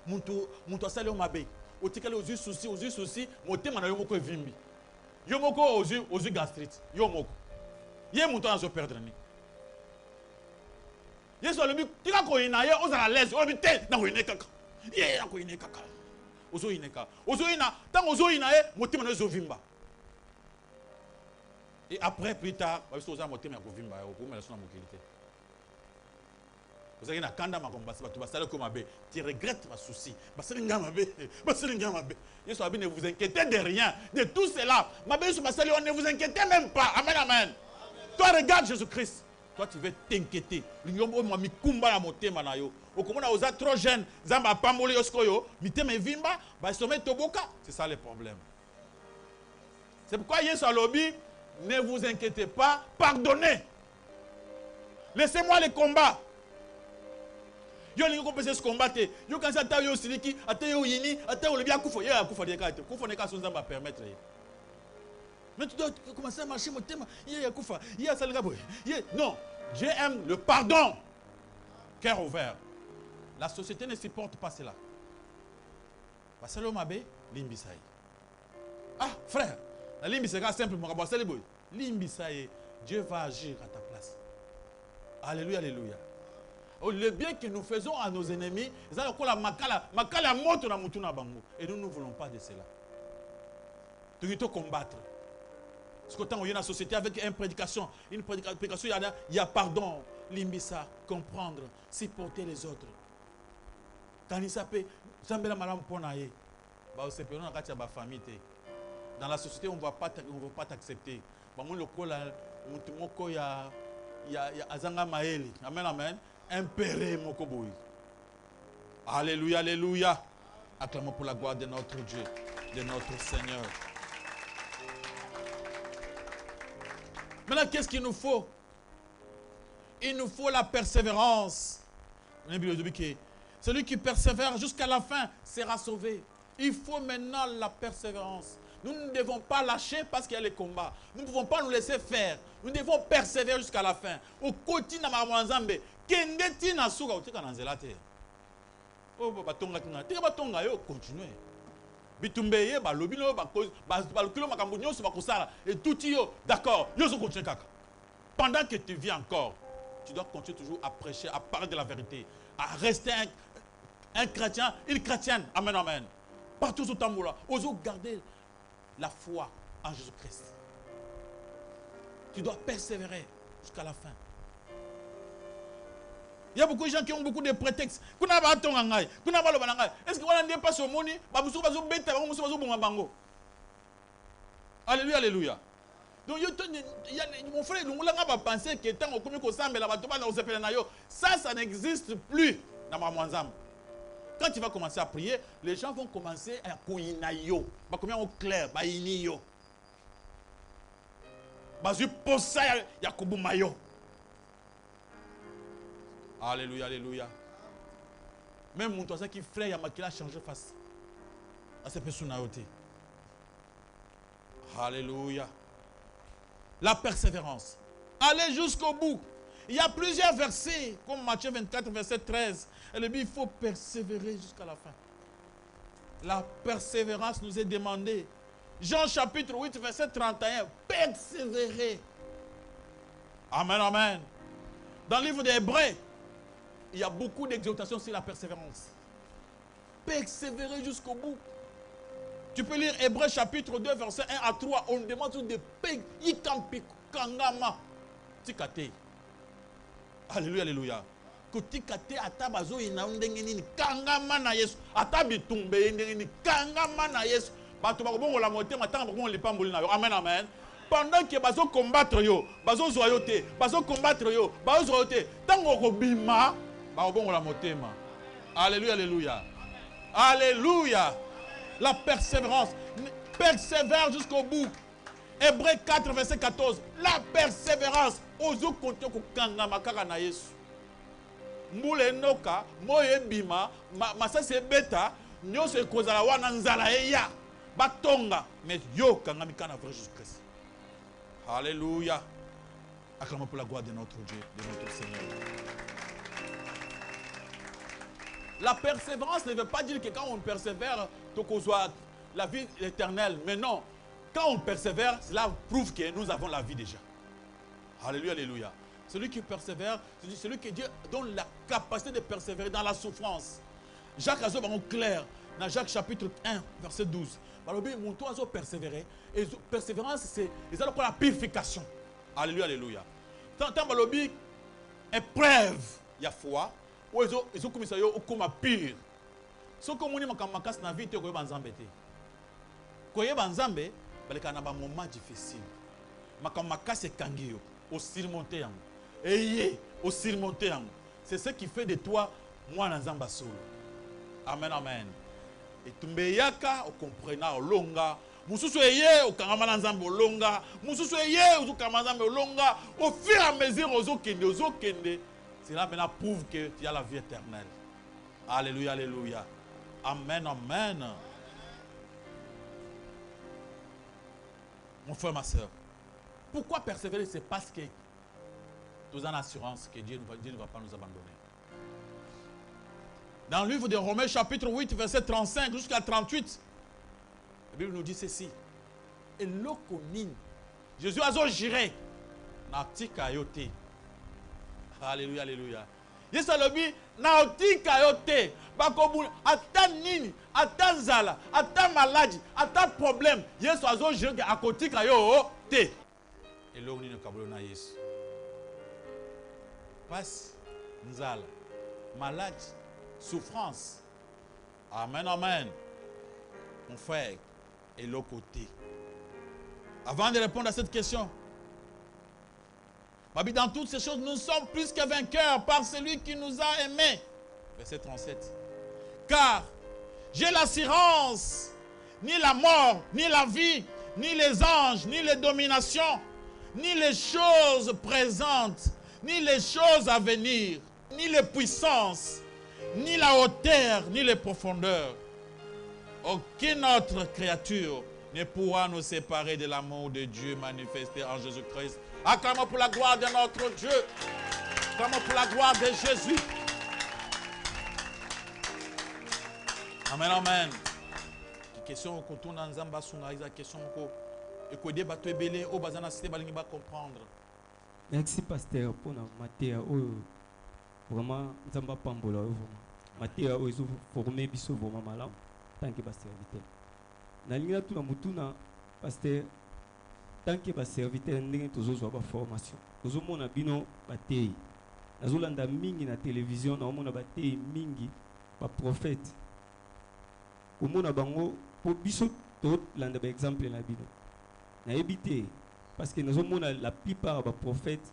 monto asali o mabe otikale ozu souci motema na yo moko evimbi yo moko ozu gastrite yo moko ye monto azo perdre ni yeso le bi tika ko ina ye ozala l'aise o bi te na ko ina kaka ye na ko ina kaka ozo ina tant ozo ina ye motema na zo vimba et après plus tard ba so oza motema ko vimba yo ko mela so na mokilité. Vous avez un kanda makombasi, tu regrettes ma souci. Ne vous inquiétez de rien, de tout cela. Ne vous inquiétez même pas. Amen, amen. Toi, regarde Jésus-Christ. Toi, tu veux t'inquiéter. Trop jeune. C'est ça le problème. C'est pourquoi Yesu a lobby, ne vous inquiétez pas, pardonnez. Laissez-moi le combat. Yo lingo compétence combattre yo quand ça ta yo siliki ata yo yini ata o bien kufa ya kufa de kate kufa ne ka so nzamba permettre. Mais tu dois commencer à marcher mon thème ya kufa ya salga boy non, Dieu aime le pardon. Cœur ouvert. La société ne supporte pas cela. Parce que l'homme abe limbisai. Ah frère, la limbisai est simple mon rabou sali boy. Limbisai, Dieu va agir à ta place. Alléluia, alléluia. Le bien que nous faisons à nos ennemis, et nous ne voulons pas de cela. Tu dois combattre. Parce que quand on est dans la société avec une prédication, il y a pardon, limbisa, comprendre, supporter les autres. Quand il s'appelle, dans la société, on ne va pas t'accepter. Amen, amen. Impéré, mokoboui. Alléluia, alléluia. Acclamons pour la gloire de notre Dieu, de notre Seigneur. Maintenant, qu'est-ce qu'il nous faut? Il nous faut la persévérance. Celui qui persévère jusqu'à la fin sera sauvé. Il faut maintenant la persévérance. Nous ne devons pas lâcher parce qu'il y a les combats. Nous ne pouvons pas nous laisser faire. Nous devons persévérer jusqu'à la fin. Au quotidien, kende na suka utika na nzela te. Oh batonga kinga. Tika batonga yo continuer. Bitumbeye ba lobino ba kilo makambo nyonso ba kosala et tout yo d'accord, yo zo continuer kaka. Pendant que tu vis encore, tu dois continuer toujours à prêcher, à parler de la vérité, à rester un chrétien, une chrétienne. Amen amen. Partout au tamboula, oso garder la foi en Jésus-Christ. Tu dois persévérer jusqu'à la fin. Il y a beaucoup de gens qui ont beaucoup de prétextes. Est-ce que vous n'avez pas ce moni? Alléluia, alléluia. Donc, mon frère, nous avons pensé que tant ça n'existe plus dans ma moisam. Quand tu vas commencer à prier, les gens vont commencer à koinayo. Combien au clair, bainiyo. Bazu posa yakubumayo. Alléluia, alléluia. Même mon toit qui frère, il a changé face à ces personnes. Alléluia. La persévérance. Allez jusqu'au bout. Il y a plusieurs versets, comme Matthieu 24, verset 13. Et le but, il faut persévérer jusqu'à la fin. La persévérance nous est demandée. Jean chapitre 8, verset 31. Persévérer. Amen, amen. Dans le livre des Hébreux, il y a beaucoup d'exhortations sur la persévérance. Persévérer jusqu'au bout. Tu peux lire Hébreux chapitre 2, verset 1 à 3. On demande de kangama. Tikate. Alléluia, alléluia. Kotikate atabazo ina ndengeni kangama na Yesu. Atabitumbe ndengeni kangama na Yesu. Bato bakobongo la moté matanga bakobongo lipamboli na yo. Amen, amen. Pendant que bazo combattre yo, bazo zoyote, bazo combattre yo, bazo zoyote. Tango kobima, bakobongo la motema. Alléluia, alléluia. Alléluia. La persévérance. Persévère jusqu'au bout. Hébreux 4, verset 14. La persévérance. Ozo konte ko kangama kaka na Yesu. Mbule noka, moye bima, masase beta, nyose kozala wana nzala eya. Batonga, mais yo kangami kana vrai Jésus-Christ. Alléluia. Acclamons pour la gloire de notre Dieu, de notre Seigneur. La persévérance ne veut pas dire que quand on persévère, tu causes la vie éternelle. Mais non, quand on persévère, cela prouve que nous avons la vie déjà. Alléluia, alléluia. Celui qui persévère, c'est celui qui Dieu donne la capacité de persévérer dans la souffrance. Jacques a dit clair, dans Jacques chapitre 1, verset 12. Mon toit a persévéré. Et persévérance, c'est la purification. Alléluia, alléluia. Tant que épreuve, il y a foi. Ou ils ont commencé à comme pire. Ce que nous avons fait dans la vie, c'est que nous avons fait. Quand nous avons fait, il y a un moment difficile. Au surmonter. Et au surmonter. C'est ce qui fait de toi, moi, dans Zamba Soul. Amen, amen. Et tu me comprenez, longa. Mususu eye okangama na nzambe olonga. Mususu eye ozokangama na nzambe olonga. Au fur et à mesure ozokende. Cela maintenant prouve que tu as la vie éternelle. Alléluia, alléluia. Amen, amen. Mon frère, ma soeur, pourquoi persévérer? C'est parce que nous avons l'assurance que Dieu ne va pas nous abandonner. Dans le livre de Romains, chapitre 8, verset 35 jusqu'à 38, la Bible nous dit ceci. Et l'okonine, Jésus a géré. Natika yote. Alléluia, alléluia. Yesu alobi na otika yote. Bakobu ata ata nini, ata nzala, ata maladie, ata problème. Yesu azo gérer à côté kayo te. Et l'on nini kabolo na Yesu. Passe nzala, maladie, souffrance. Amen, amen. Mon frère, et l'autre côté. Avant de répondre à cette question, dans toutes ces choses, nous sommes plus que vainqueurs par celui qui nous a aimés. Verset 37. Car j'ai l'assurance, ni la mort, ni la vie, ni les anges, ni les dominations, ni les choses présentes, ni les choses à venir, ni les puissances, ni la hauteur, ni les profondeurs. Aucune autre créature ne pourra nous séparer de l'amour de Dieu manifesté en Jésus-Christ. Acclamons pour la gloire de notre Dieu. Acclamons pour la gloire de Jésus. Amen, amen. Question qu'on tourne dans Zamba Sunga, la question qu'on écoute bateau belé au bazana cité balingi ba comprendre. Merci pasteur pour la matière vraiment Zamba Pambola vraiment. Matière où ils ont formé biso vraiment malin tant que pasteur vitel. Na linga tout na mutuna pasteur tant que ba serviteur ndenge tozo ba formation. Tozo mona bino batei. Nazolanda mingi na télévision na mona batei mingi ba prophète. Au mona bango pour biso tout landa ba exemple na bino. Na éviter parce que nazomona la plupart ba prophètes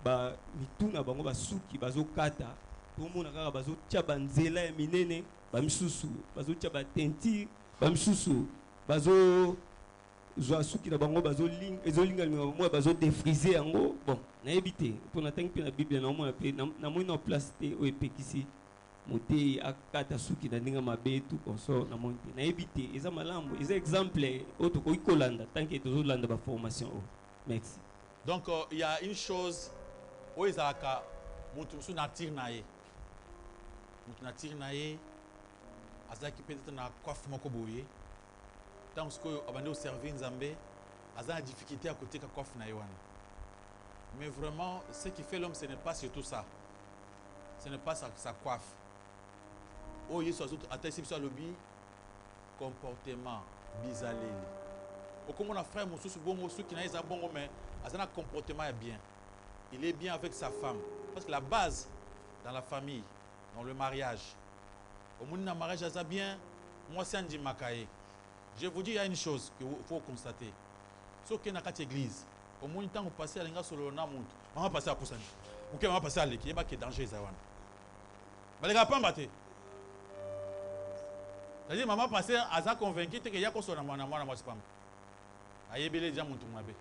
ba mituna bango basuki bazokata pour mona kaka bazotia banzela ya minene bamisusu bazotia batenti bamisusu bazo zwa suki na bango bazolinga moi bazodefriser yango bon na éviter pour na tanki na Bible na mona pe na mona place te o epekisi moté akata suki na ndinga mabe tout conso na monte na éviter eza malambo eza exemple auto ko ikolanda tanki tozolanda ba formation. Merci. Donc il y a une chose où ezalaka mutu su na tir na ye. Mutu na tir na ye azaki peut-être na coiffe moko boye. Tant que abande au servir Nzambe aza na difficulté à côté ka coiffe na ye wana. Mais vraiment ce qui fait l'homme ce n'est pas surtout ça. Ce n'est pas sa coiffe. Oh Yesu azoto atesi biso lobi comportement bizaleli. Comme mon frère Moussou Bongo qui n'a pas bon mais un comportement est bien. Il est bien avec sa femme parce que la base dans la famille, dans le mariage. Au monde dans le mariage ça bien, moi c'est Andy Makaye. Je vous dis il y a une chose qu'il faut constater. Sauf qu'il y a une église. Au monde temps où passer à l'inga solo na monte. On va passer à Poussani. OK, on va passer à l'équipe, il y a pas danger ça wana. Ba les gars pas mbaté. C'est-à-dire maman passer à ça convaincu que y a ko sona mwana moi c'est pas. Ayebele déjà mon tournabe.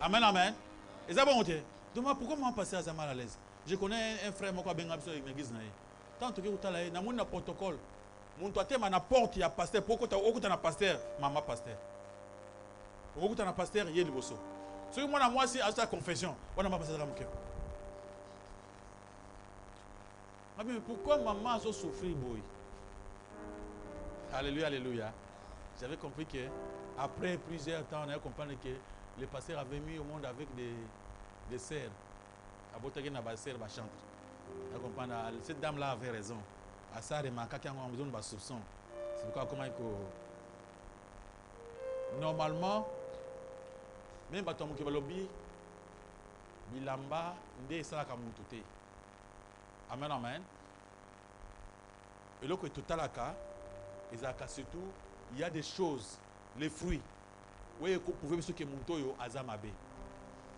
Amen, amen. Et ça bon, donc pourquoi moi passer à ça mal à l'aise? Je connais un frère moi qui a bien absent avec l'église naïe. Tant que tu as là, na mon protocole. Mon toi tu na porte il y a pasteur. Pourquoi tu as pasteur, maman pasteur. Pourquoi tu as pasteur, il y a le bosso. Ce que moi c'est à sa confession. On n'a pas passé dans mon cœur. Mais pourquoi maman a souffert boy? Alléluia, alléluia. J'avais compris que après plusieurs temps, on a compris que le pasteur avait mis au monde avec des serres. Abotage na ba serre ba chantre. On comprend cette dame là avait raison. À ça remarquer qu'il y a besoin de soupçon. C'est pourquoi comment normalement même bato mo ke balobi bilamba nde sala ka mutu te. Amen, amen. Et là que totalaka ezaka surtout il y a des choses, les fruits. Oui, vous pouvez me dire que mon toyo azamabe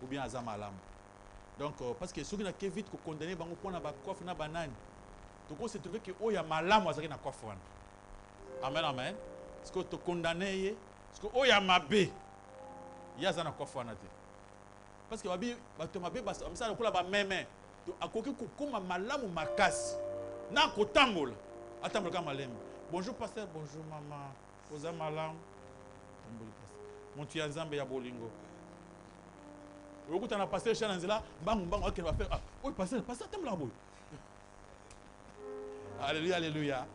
ou bien azamalam. Donc parce que ceux qui n'ont vite que condamné bango pour na ba coiffe na banane. Donc on s'est trouvé que oh ya malam azaki na coiffe wana. Amen, amen. Parce que tu condamné parce que oh ya mabe ya za na coiffe wana te. Parce que babi bato mabe bas amsa lokola ba meme to akoki kokoma malamu makasi na kotambola atambola kama malembe. Bonjour pasteur, bonjour maman. Posa malam. Mon tu Nzambe ya bolingo. Okuta na pasteur chana nzela, mbangu akena faire ah, oh pasteur t'aime la boy. Alléluia, alléluia.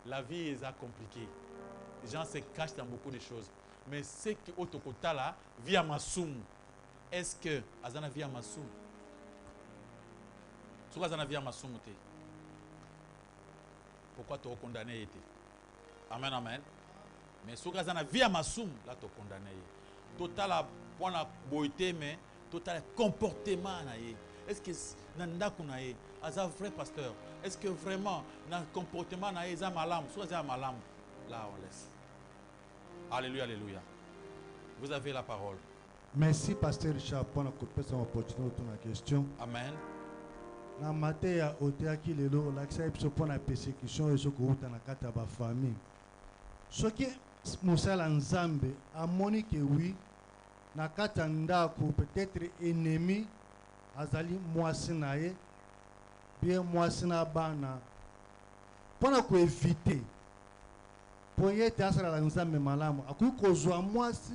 La vie est compliquée. Les gens se cachent dans beaucoup de choses. Mais c'est que autokota là, via masum. Est-ce que azana via masum? Soit azana via masum te. pourquoi tu condamné été. Amen, amen. Mais si tu as une vie à Massoum, là tu condamné. Total à point la beauté, mais total comportement. Est-ce que nanda kunaye, as un vrai pasteur? Est-ce que vraiment dans le comportement na est un malam, soit un malam? Là on laisse. Alléluia, alléluia. Vous avez la parole. Merci pasteur Richard pour la opportunité de la question. Amen. Na matin oteaki lelo lakisa biso pour la persécution et ce que uta na kata ba famille. Ce qui musala nzambe amoni que oui na kata ndako peut-être ennemi azali mwasi na ye bien mwasi na bana pona ko éviter pour yete asala la nzambe malamu akuyi kozwa mwasi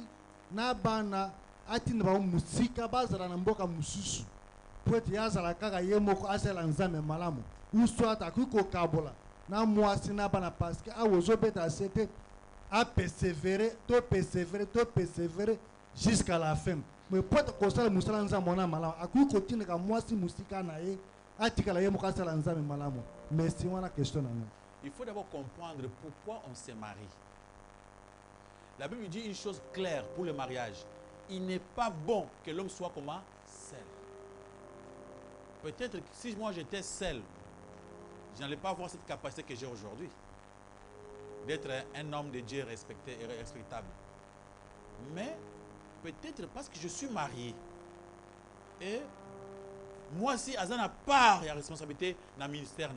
na bana atinda ba musika bazala na mboka mususu pour ete azala kaka ye moko asala nzambe malamu uswata akuyi kokabola na mwasi na bana parce que awozobeta sete a persévérer jusqu'à la fin. Mais pour te constater musala nzambe mona malamu akuyi kotinda ka mwasi musika na ye atikala ye moko asala nzambe malamu. Mais si on a question na nous. Il faut d'abord comprendre pourquoi on se marie. La Bible dit une chose claire pour le mariage. Il n'est pas bon que l'homme soit comment? Seul. Peut-être que si moi j'étais seul, je n'allais pas avoir cette capacité que j'ai aujourd'hui. D'être un homme de Dieu respecté et respectable. Mais peut-être parce que je suis marié. Et moi aussi, à la part, il y a responsabilité dans le ministère.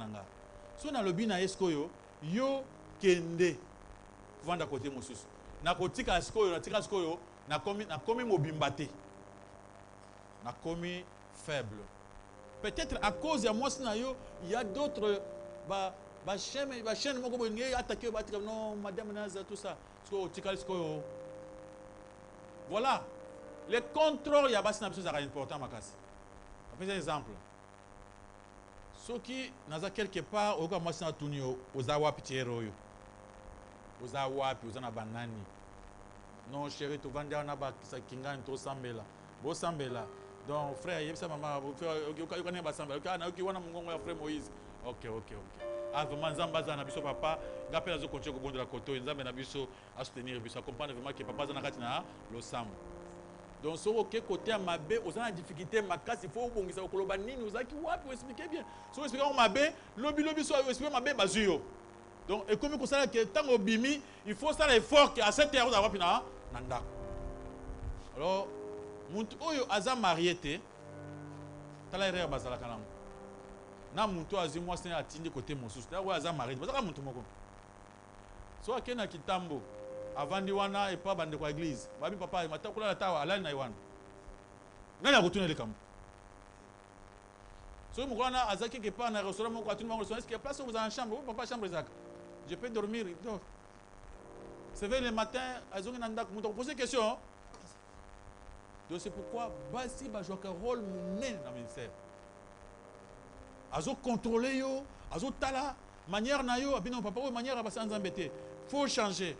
Si on a le bin à Eskoyo, yo kende vanda côté mosus. Na kotika Eskoyo, na tika Eskoyo, na komi mobimbate. Na komi faible. Peut-être à cause de moi, il y a d'autres chaînes moko boye attaquer non madame Naza tout ça. Sko tika Eskoyo. Voilà. Les contrôles, il y a pas de important makasi. On fait un exemple. Ce qui naza quelque part oka mwasi na tunio ozawa pitiero yo ozawa pi ozana banani non chérie to vanda na ba kingani to sambela bo sambela donc frère yebisa mama frère oka ne ba sambela oka na oki wana mungongo ya frère Moïse ok vraiment nzamba za na biso papa ngape nazo continuer ko bondo la koto nzambe na biso a soutenir biso comprendre vraiment que papa za na kati na lo sambo. Donc, si vous côté à Mabé, vous avez une difficulté, il faut que vous expliquez bien. Si vous expliquez Mabé, lobby, soit vous expliquez Mabé, bazuyo. Donc, et comme vous savez que tant que bimi, il faut faire l'effort qu'à cette heure, vous avez nanda. Alors, muntu oyo aza marié te, tala erreur basala kanam. Na muntu azi moi c'est atindi côté mosusu. Là où aza marié, basala muntu moko. So akena kitambo. Avant diwana et pas bande kwa église. Babi papa mata kula la tawa alani na iwana. Nani akutuna ile kama. So mukwana azaki ke pas na restaurant moko atuni moko restaurant est-ce qu'il y a place vous en chambre? Papa chambre zaka. Je peux dormir, il dort. C'est vrai le matin, azongi nanda muto poser question. Donc c'est pourquoi basi ba jouer un rôle monnaie dans le ministère. Azo contrôler yo, azo tala manière na yo abino papa ou manière ba sans embêter. Faut changer.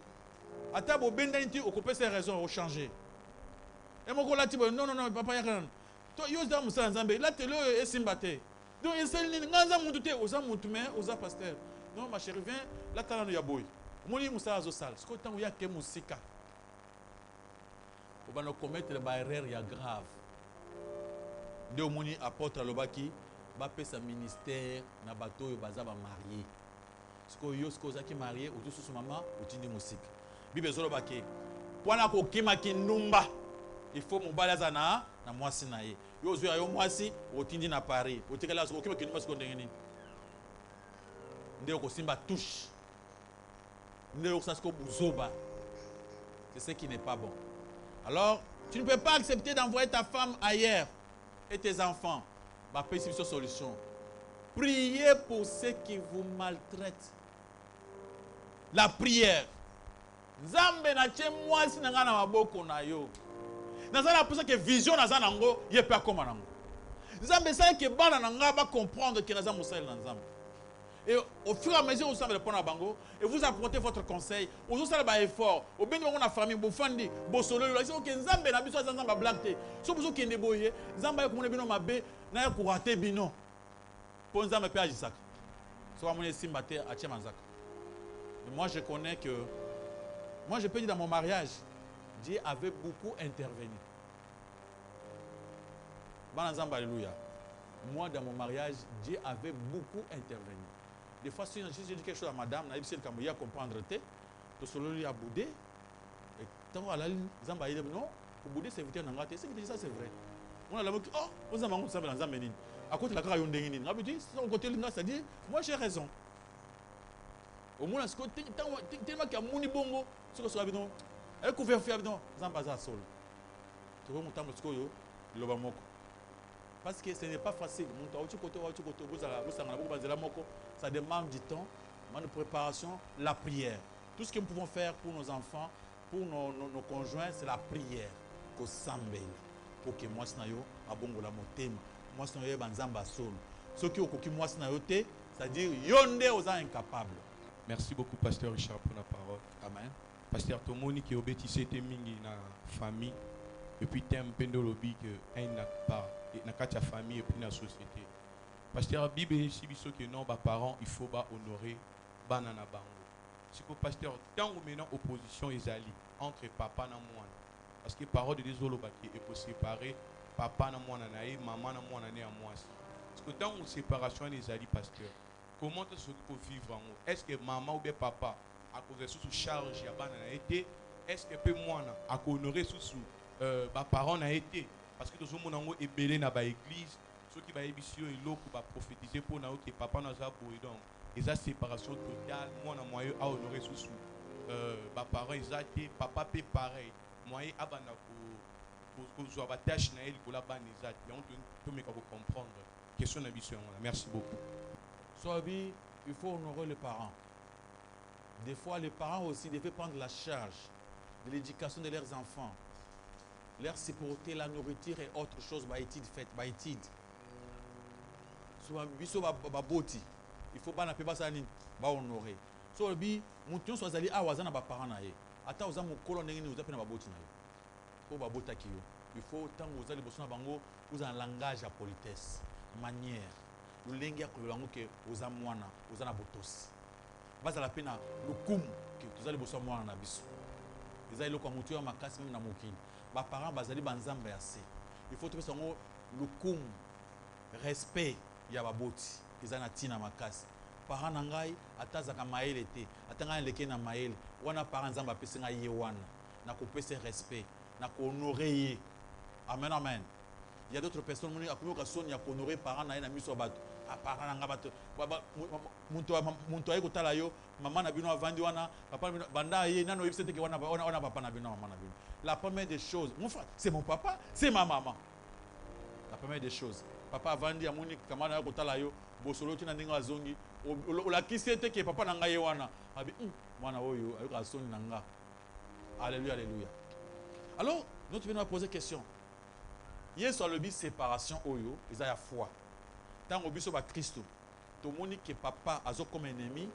Ata bo bendaniti occuper ses raisons au changer. Et mon gars là tu non papa yakan. To yo za musa nzambe là te lo esimbate. Donc essaye ni nganza muntu te oza muntu mais oza pasteur. Non ma chérie viens là tala no ya boy. Moni musa azo sal. Ce que tant ya ke musika. On va nous commettre les barrières ya grave. De moni apôtre lobaki ba pesa ministère na bato yo baza ba marié. Ce que yo ce que ozaki marié ou tout sous maman ou tindi musika. Bible zolobaki pona ko kimaki numba il faut mon balaza na mwasi na ye yo zo yo mwasi otindi na Paris otikala so kimaki numba siko ndengeni ndeko simba touche ndeko sasko buzoba c'est ce qui n'est pas bon. Alors tu ne peux pas accepter d'envoyer ta femme ailleurs et tes enfants bah peut-être une solution. Priez pour ceux qui vous maltraitent. La prière. Nzambe na che mwasi na ngana maboko na yo. Nazala pour ça que vision na zanango yepa koma nango. Nzambe ça que bana na nga ba comprendre que naza musala na nzambe. Et au fur et à mesure vous savez répondre à bango et vous apportez votre conseil, vous allez ba effort, au béni on a famille bo fandi, bo solo là c'est que nzambe na biso nzambe ba blackte. So bozo kende boye, nzambe ko mona bino mabe na ko rater bino. Pour nzambe pe ajisaka. Soit mon simba te atie manzaka. Mais moi je connais que, moi je peux dire dans mon mariage, Dieu avait beaucoup intervenu. Banazamba, alléluia. Moi dans mon mariage, Dieu avait beaucoup intervenu. Des fois, si je dis quelque chose à madame, je sais qu'il y a comprendre, tu solo lui a boudé. Et tant à la zamba, il dit non, pour bouder, c'est éviter un engagement. C'est que ça, c'est vrai. On a la dit, oh, vous avez un zamba dans un ménine. À côté de la carrière, on a dit, son côté, ça dit, moi j'ai raison. Au moins, tellement qu'il y a mon bongo, ce que ce soit bien, elle couvre faire bien, zamba za sol. Tu vois mon temps, parce que yo, le bas moko. Parce que ce n'est pas facile. Ça demande du temps, de préparation, la prière. Tout ce que nous pouvons faire pour nos enfants, pour nos conjoints, c'est la prière. Pour que moi, abongola motema. Moi, banzamba sol. Ce qui est moi, c'est-à-dire yonde aux incapables. Merci beaucoup, Pasteur Richard, pour la parole. Amen. Pasteur Tomoni qui obétissait mingi na famille. Et puis, tu as un peu de lobby que un n'a pas. Dans la famille et puis dans la société. Parce que la Bible dit que non, les parents, il faut honorer banana bango. C'est que pasteur, tant que maintenant opposition est alliée entre papa et moi. Parce que les parents de désolé il faut séparer papa et moi, maman et moi. Parce que dans une séparation des alliés, pasteur, comment est-ce qu'il faut vivre en haut? Est-ce que maman ou bien papa, à cause de sous charge, il y a banana été? Est-ce que moi, à honorer sous parents n'a été? Parce que tout le monde est belé dans l'église, ceux qui vont émission et l'eau pour prophétiser pour nous que papa nous a beau donc ils ont séparation totale moi na moyen à honorer sous parents ils ont été papa peut pareil moyen abana pour jouer à tâche na elle pour la ban ils ont on peut me comprendre question d'ambition merci beaucoup. Soit il faut honorer les parents. Des fois les parents aussi devaient prendre la charge de l'éducation de leurs enfants. Leur sécurité, la nourriture et autre chose, il faut pas honorer. So bi mution soit allé à wazana ba parents na ye. Ata oza mukolo ndenge ni uzapena baboti na yo. Ko babota ki yo. Il faut tant vous allez bosona bango vous un langage à politesse, manière. Lulengi ya kololango ke oza mwana, oza na botosi. Baza la pena lukum ke tuzali bosona mwana na biso. Ezali lokwa mutu ya makasi même na mokili. Les parents bazali banzamba ya se. Il faut trouver son lukum respect ya baboti ezana tina makasi. Parents nangai atazaka maele te. Atanga leke na maele. Wana parents nzamba pesinga ye wana. Na ko pese respect, na ko honorer ye. Amen amen. Il y a d'autres personnes qui ont honoré parents na miso bato. Ah parents nanga bato. Muntu ayi kotala yo, maman na bino avandi wana, papa banda ye nano yebisete ke wana papa na bino maman na bino. La première des choses, mon frère, c'est mon papa, c'est ma maman. La première des choses, papa avandi amuni kamana kotala yo, bosolo tina ndinga zongi, la kisete ke papa nanga ye wana. Abi mwana oyo ayoka soni nanga. Alléluia alléluia. Alors, nous venons à poser question. Hier sur le but séparation oyo, ils ont la foi. Tant au but sur Christ, tout le monde que papa a comme ennemi,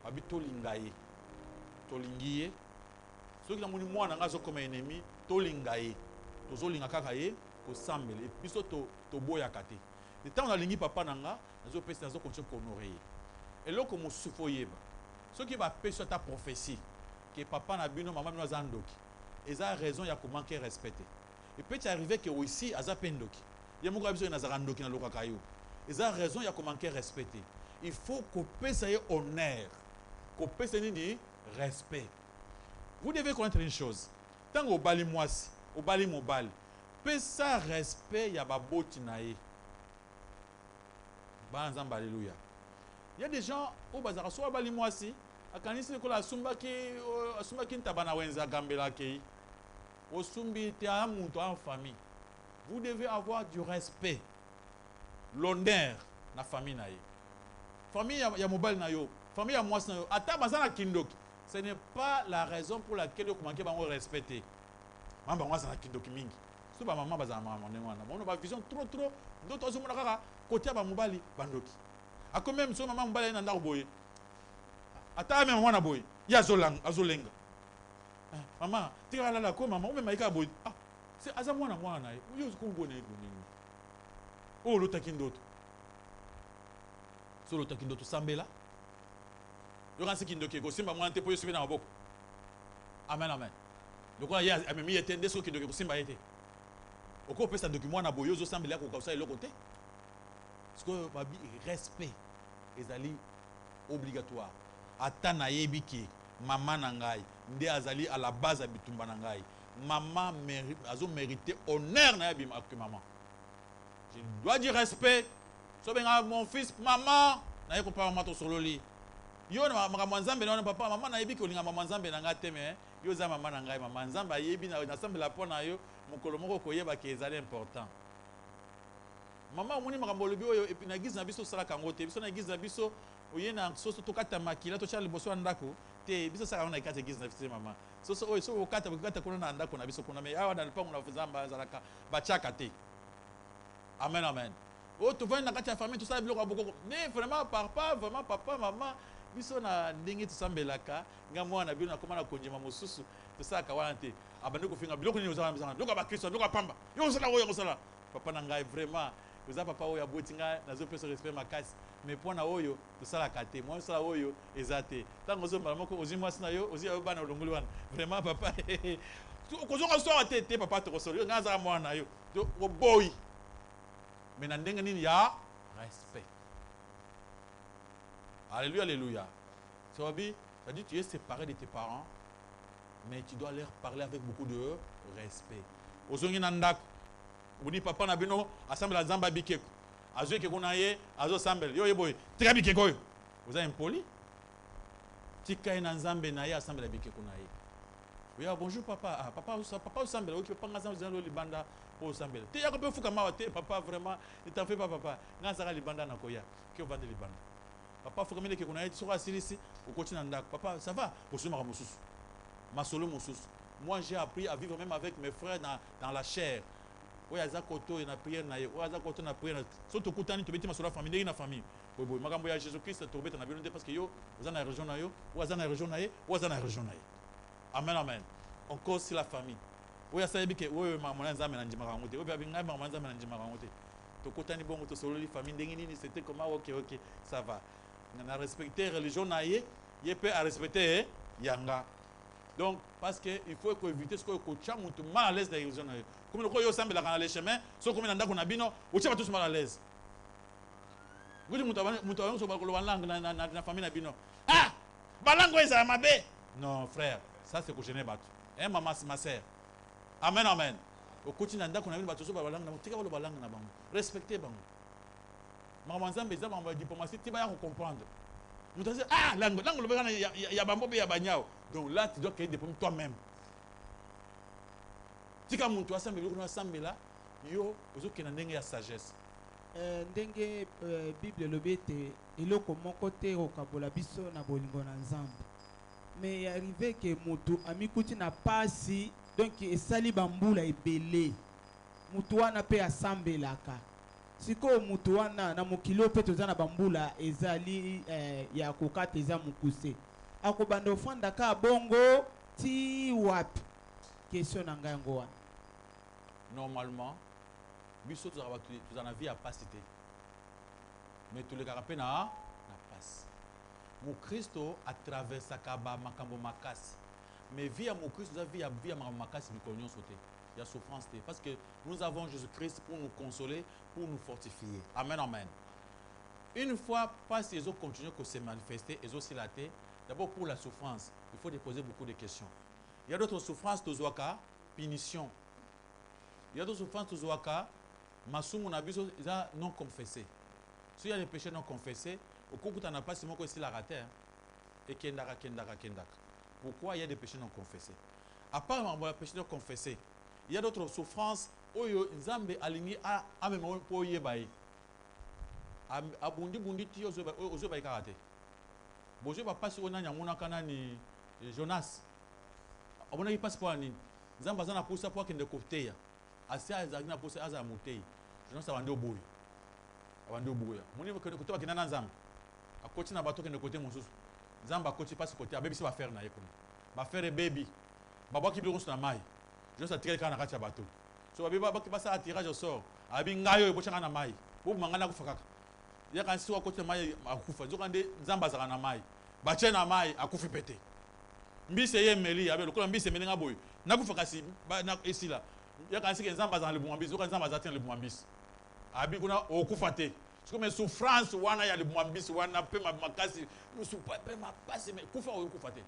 abi to lingaye, to lingiye. Ceux qui ont mon moi n'anga comme ennemi, to lingaye, to zo linga kakaye, to sambele, puis to boya kate. Et tant on a lingi papa n'anga, nazo pèse nazo continue honorer. Et là comme soufoyeba, ceux qui va pêcher ta prophétie, que papa n'a bino maman nous zandoki, ils ont raison, il y a comment qu'est respecté. Et peut arriver que aussi aza pendoki. Il y a beaucoup de gens qui zandoki na lokakayo. Ils ont raison, il y a comment qu'est respecté. Il faut qu'on pèse honneur, qu'on pèse respect. Vous devez connaître une chose. Tant au bali moisi, au bali mobile, pèse respect, il y a baboti nae. Banzamba alléluia. Il y a des gens au bazar so bali moisi, akanisi ko la sumba ki ntabana wenza gambela ki. Au sumbi te a muntu en famille. Vous devez avoir du respect. L'honneur na famille nae. Famille ya mobile na yo, famille ya moisi na yo, ata bazana kindoki. Ce n'est pas la raison pour laquelle vous manquez de respecter. Maman, moi, c'est un kindoki mingi. Si maman, c'est un maman, on a une vision trop. D'autres gens, côté de Mobali, bandoki. A quand même, si maman Mobali est dans le boy. Attends, maman, na boy. Il y a Zolenga. Maman, tu es là, comme maman, ou même Maïka boy. Ah, c'est Azamwana, moi, na. Où est-ce qu'on connaît? Oh, l'autre kindoki. solo to kindo to sambela yo kan sikindo ke ko simba mwante po yo sibe na maboko amen amen lokola ye amemi ete nde so kindo ke ko simba ete oko pesa document na boyo zo sambela ko kausa eloko te parce que babi respect ezali obligatoire ata na yebi ke mama na ngai nde azali à la base ya bitumba na ngai maman azo mérité honneur na yabi que maman je dois dire respect so benga mon fils maman na yeko pa maman to solo li yo na makambo nzambe na papa maman na yebi ke olinga maman nzambe na ngai te mais yo za maman na ngai maman nzambe ayebi na sambela pona yo mokolo moko koyeba ke ezali important maman omoni makambo lobi oyo epi na église na biso sala kango te biso na église na biso oye na soso tokata makila to chali boso ndako te biso sala na ikata église na biso maman soso oyo so okata kuna na ndako na biso kuna me awa na lipango na fuzamba zalaka bachaka te amen amen o to vana kati ya famille to sala biloko boko mais vraiment papa maman biso na ndenge to sambelaka nga mwana bino na koma na konjema mosusu to sala kawana te abande ko finga biloko ni ozala bizana biloko ba Kristo biloko pamba yo sala oyo sala papa na ngai vraiment oza papa oyo abotinga nazo pesa respect makasi mais pona oyo to sala kate moi sala oyo ezate tango zo mala moko ozi mwasi na yo ozi yo bana olongoli wana vraiment papa kozonga so te papa to kosolo nga za mwana yo to boy mais na ndenge nini ya respect. Alléluia, alléluia. Tu vois, c'est-à-dire tu es séparé de tes parents, mais tu dois leur parler avec beaucoup de respect. Ozongi nandak, uni papa na bino assemble la zamba bikeko. Azo ke konaye, azo sambel. Yo yeboy, tika bikeko yo. Vous êtes impoli? Tika na nzambe na ye assemble la bikeko na ye. Oui, bonjour papa. Ah, papa sambel. OK, papa ngasa zalo libanda pour sambel. Te ya ko pe fuka mawa te papa vraiment, ne t'en fais pas papa. Ngasa libanda na koya. Ki o vande libanda. Papa faut que tu connais tu seras ici au continent ndak. Papa ça va osuma mosusu. Masolo mosusu. Moi j'ai appris à vivre même avec mes frères dans la chair. Oya za koto na prière na ye. Oya za koto na prière. Surtout kutani to beti masolo famille na famille. Boy makambo ya Jésus Christ to beti na bino parce que yo oza na région na yo, oza na région na ye, oza na région na ye. Amen amen. Encore si la famille. Oya sa yebi ke oyo mama nzambe na njima kangote. Oya bi ngai mama nzambe na njima kangote. To kutani bongo to solo li famille ndenge nini c'était comment OK ça va. On a respecté la religion naïe, il peut respecter yanga. Donc parce que il faut éviter ce que coacha mutu mal à l'aise de la religion naïe. Comme le koyo semble dans les chemins, so comme nanda ko na bino, o tshaba tous mal à l'aise. Ngudi mutu so ba ko langue na famille na bino. Ah! Balango eza mabe. Non frère, ça c'est que je n'ai pas. Hein maman ma sœur. Amen amen. Au quotidien nanda ko na bino ba so ba langue na tika ba langue na bango. Respectez bango. Maman Nzambe za ba diplomatie ti ba ya comprendre. Nous dit ah langue le bana ya bambo be ya banyao. Donc là tu dois créer des problèmes toi-même. Tika muntu asambe lokuna asambe là yo ozoke na ndenge ya sagesse. Ndenge Bible lobete eloko moko te okabola biso na bolingo na Nzambe. Mais arrivé que mutu amikuti na pasi donc esali bambula ebele. Mutu wana pe asambelaka. Siko mutu wana na mokilo pe toza na bambula ezali ya kokata eza mukuse akobanda ofanda ka bongo ti wapi question na ngai ngo wana Normalement biso toza na vie à pasité mais tous les carapé na passe mon Christo a traversé kaba makambo makasi mais vie à mon Christ toza vie à makambo makasi bikonyo sote. Il y a souffrance parce que nous avons Jésus-Christ pour nous consoler, pour nous fortifier. Amen, amen. Une fois, pas si ils ont continué à se manifester, ils ont aussi la tête. D'abord, pour la souffrance, il faut déposer beaucoup de questions. Il y a d'autres souffrances, tozwaka, punition. Il y a d'autres souffrances, tozwaka, masumu nabiso, non confessé. S'il y a des péchés non confessés, au cours où tu n'as pas, c'est moi qui la raté. Et kendaka. Pourquoi il y a des péchés non confessés? À part les péchés non confessés, il y a d'autres souffrances. Oyo nzambe alingi a même po yebai. Abundi ti ozo ba karate. Bozo ba passe ona nyamuna kana ni Jonas. Abona ki passe pour ni. Nzambe azana pousa pour kende koteya. Asia azagina pousa aza mutei. Jonas abande oboyi. Muni ko to bakina na nzambe. Akoti na bato kende kote mususu. Nzambe akoti passe kote abebi si ba faire na yekuni. Ba faire baby. Baba ki bilongo na mai. Je sais tirer kana kati ya bato. So babi baki basa tirage au sort. Abi ngayo ebochanga na mai. Bo mangana kufakaka. ya kan si wa côté mai akufa zo kande nzamba zaka na mai ba tie na mai akufi pété mbise ye meli abe lokola mbise melinga boy nakufa kasi ba na esila ya kan si ke nzamba zaka le bumambisi zo kan nzamba zaka le bumambisi abi kuna okufa te parce que mes souffrances wana ya le bumambisi wana pe makasi soupa pe mapasi me kufa okufa te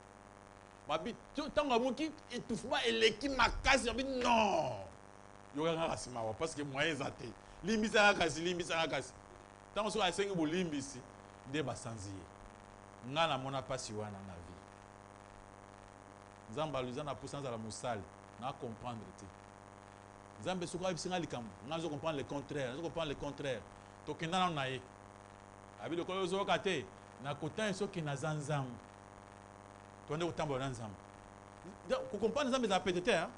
mabi tanga muki étouffement eleki makasi abi non yoka ngaka sima wa parce que moyen zate limbisa kasi tant so asengi bolimbisi nde basanzi ye nga na mona pasi wana na vie nzamba luza na puissance la mosali na comprendre te nzambe soka bisinga likambo nga zo comprendre le contraire tokenda na ye abi lokolo zo kate na kota soki na zanzam to nde kotambola na nzambe ko comprendre nzambe za peut-être hein.